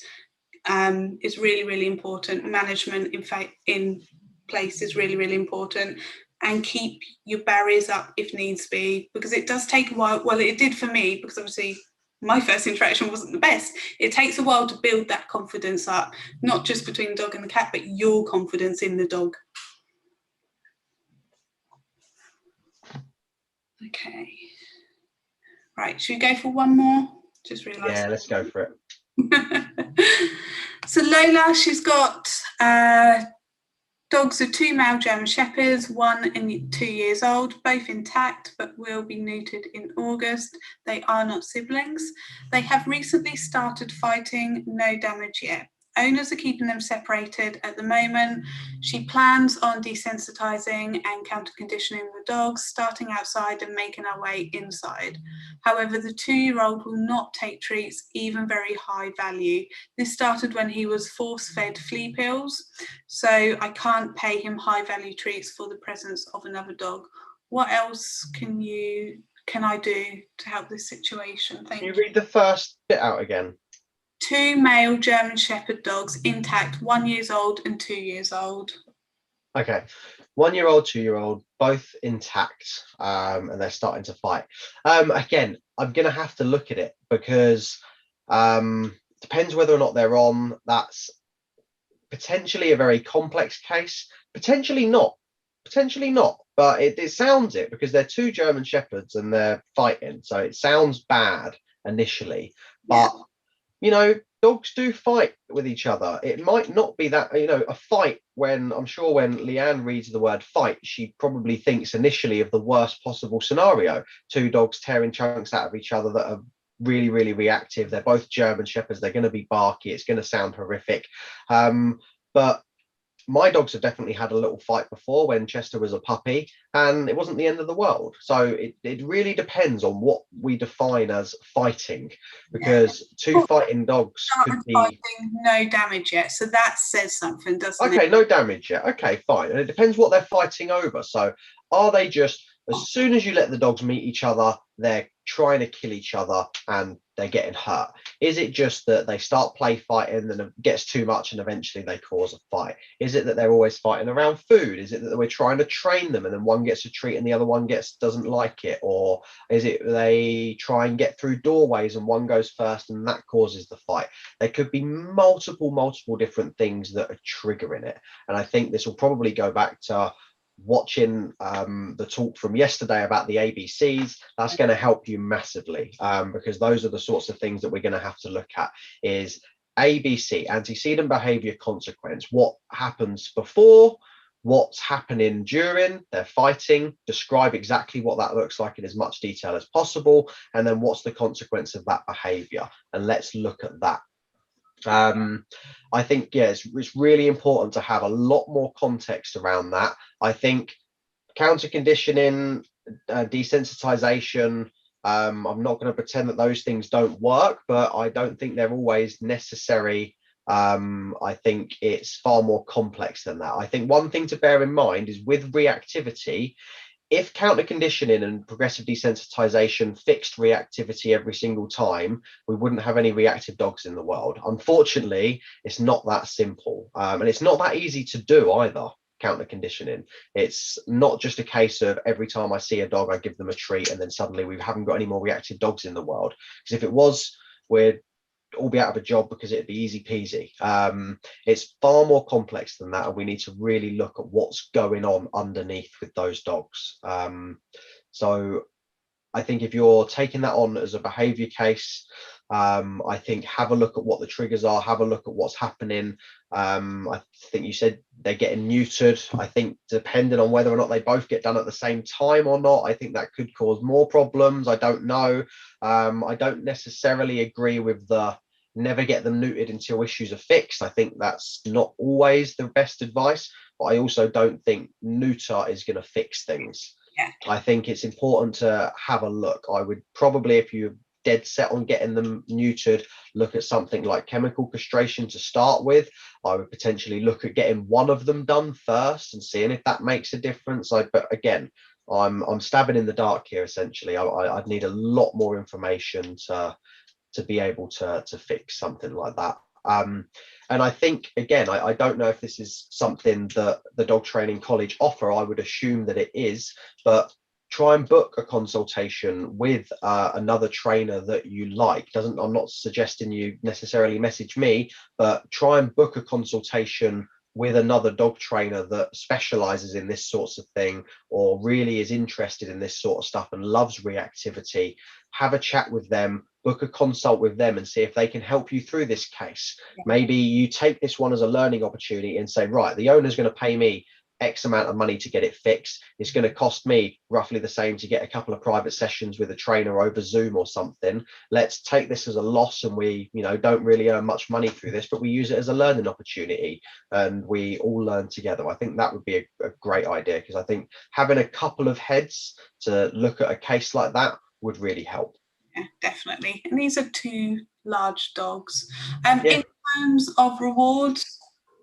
is really, really important. Management, in fact, in place is really, really important. And keep your barriers up if needs be, because it does take a while. Well, it did for me, because obviously my first interaction wasn't the best. It takes a while to build that confidence up, not just between the dog and the cat, but your confidence in the dog. Okay. Right, should we go for one more? Just realised.
Yeah, let's go for it.
So Lola, she's got dogs are 2 male German Shepherds, 1 and 2 years old, both intact but will be neutered in August. They are not siblings. They have recently started fighting, no damage yet. Owners are keeping them separated at the moment. She plans on desensitizing and counter-conditioning the dogs, starting outside and making our way inside. However, the 2-year-old will not take treats, even very high value. This started when he was force-fed flea pills, so I can't pay him high-value treats for the presence of another dog. What else can I do to help this situation? Thank you.
Can you read the first bit out again?
2 male German Shepherd dogs, intact, 1 year old and 2 years old.
Okay, 1-year-old, 2-year-old, both intact, and they're starting to fight. Again, I'm going to have to look at it, because depends whether or not they're on. That's potentially a very complex case, potentially not, but it sounds it, because they're 2 German Shepherds and they're fighting, so it sounds bad initially, but dogs do fight with each other. It might not be that, a fight, when I'm sure when Leanne reads the word fight, she probably thinks initially of the worst possible scenario. 2 dogs tearing chunks out of each other that are really, really reactive. They're both German Shepherds. They're going to be barky. It's going to sound horrific. But my dogs have definitely had a little fight before when Chester was a puppy, and it wasn't the end of the world. So it really depends on what we define as fighting, because 2 fighting dogs could be
fighting, no damage yet. So that says something, doesn't it?
Okay, no damage yet. Okay, fine. And it depends what they're fighting over. So are they just, as soon as you let the dogs meet each other, they're trying to kill each other and they're getting hurt? Is it just that they start play fighting and it gets too much and eventually they cause a fight? Is it that they're always fighting around food? Is it that we're trying to train them and then one gets a treat and the other one doesn't like it? Or is it they try and get through doorways and one goes first and that causes the fight? There could be multiple different things that are triggering it. And I think this will probably go back to watching the talk from yesterday about the ABCs. That's going to help you massively, because those are the sorts of things that we're going to have to look at. Is ABC, antecedent behavior consequence. What happens before, what's happening during, they're fighting, describe exactly what that looks like in as much detail as possible, and then what's the consequence of that behavior, and let's look at that. I think, yeah, it's really important to have a lot more context around that. I think counter conditioning, desensitization, I'm not going to pretend that those things don't work, but I don't think they're always necessary. I think it's far more complex than that. I think one thing to bear in mind is with reactivity, if counter conditioning and progressive desensitization fixed reactivity every single time, we wouldn't have any reactive dogs in the world. Unfortunately, it's not that simple, and it's not that easy to do either. Counter conditioning, it's not just a case of every time I see a dog I give them a treat and then suddenly we haven't got any more reactive dogs in the world, because if it was, we'd all be out of a job because it'd be easy peasy. It's far more complex than that, and we need to really look at what's going on underneath with those dogs. So I think if you're taking that on as a behavior case, I think have a look at what the triggers are, have a look at what's happening. I think you said they're getting neutered. I think depending on whether or not they both get done at the same time or not, I think that could cause more problems. I don't know. I don't necessarily agree with the never get them neutered until issues are fixed. I think that's not always the best advice, but I also don't think neuter is going to fix things.
Yeah.
I think it's important to have a look. I would probably, if you're dead set on getting them neutered, look at something like chemical castration to start with. I would potentially look at getting one of them done first and seeing if that makes a difference. But again, I'm stabbing in the dark here. Essentially, I'd need a lot more information to be able to fix something like that. And I think, again, I don't know if this is something that the dog training college offer. I would assume that it is, but try and book a consultation with another trainer that you like. I'm not suggesting you necessarily message me, but try and book a consultation with another dog trainer that specializes in this sorts of thing, or really is interested in this sort of stuff and loves reactivity. Have a chat with them, book a consult with them, and see if they can help you through this case.
Yeah.
Maybe you take this one as a learning opportunity and say, right, the owner's going to pay me X amount of money to get it fixed. It's going to cost me roughly the same to get a couple of private sessions with a trainer over Zoom or something. Let's take this as a loss, and we, don't really earn much money through this, but we use it as a learning opportunity and we all learn together. I think that would be a great idea, because I think having a couple of heads to look at a case like that would really help.
Yeah, definitely. And these are two large dogs.
Yeah.
In terms of rewards,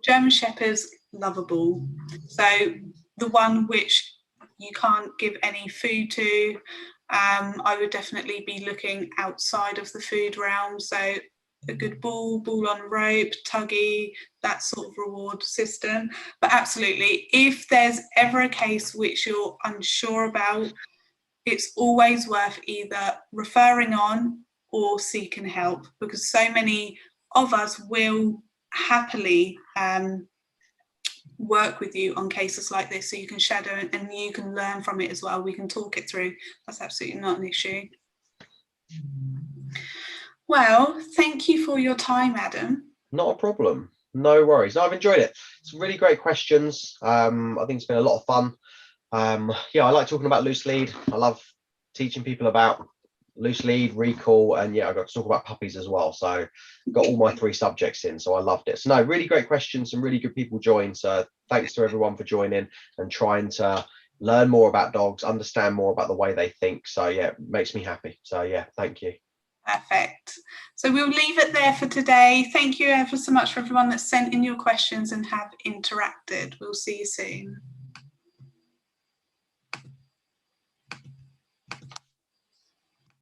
German Shepherds lovable. So the one which you can't give any food to, I would definitely be looking outside of the food realm. So a good ball on rope, tuggy, that sort of reward system. But absolutely, if there's ever a case which you're unsure about, it's always worth either referring on or seeking help, because so many of us will happily work with you on cases like this, so you can shadow and you can learn from it as well. We can talk it through. That's absolutely not an issue. Well, thank you for your time, Adam.
Not a problem. No worries. No, I've enjoyed it. Some really great questions. I think it's been a lot of fun. I like talking about loose lead. I love teaching people about loose lead, recall, and I got to talk about puppies as well. So got all my 3 subjects in, so I loved it. So no, really great questions, some really good people joined. So thanks to everyone for joining and trying to learn more about dogs, understand more about the way they think. So it makes me happy. So thank you.
Perfect. So we'll leave it there for today. Thank you ever so much for everyone that sent in your questions and have interacted. We'll see you soon.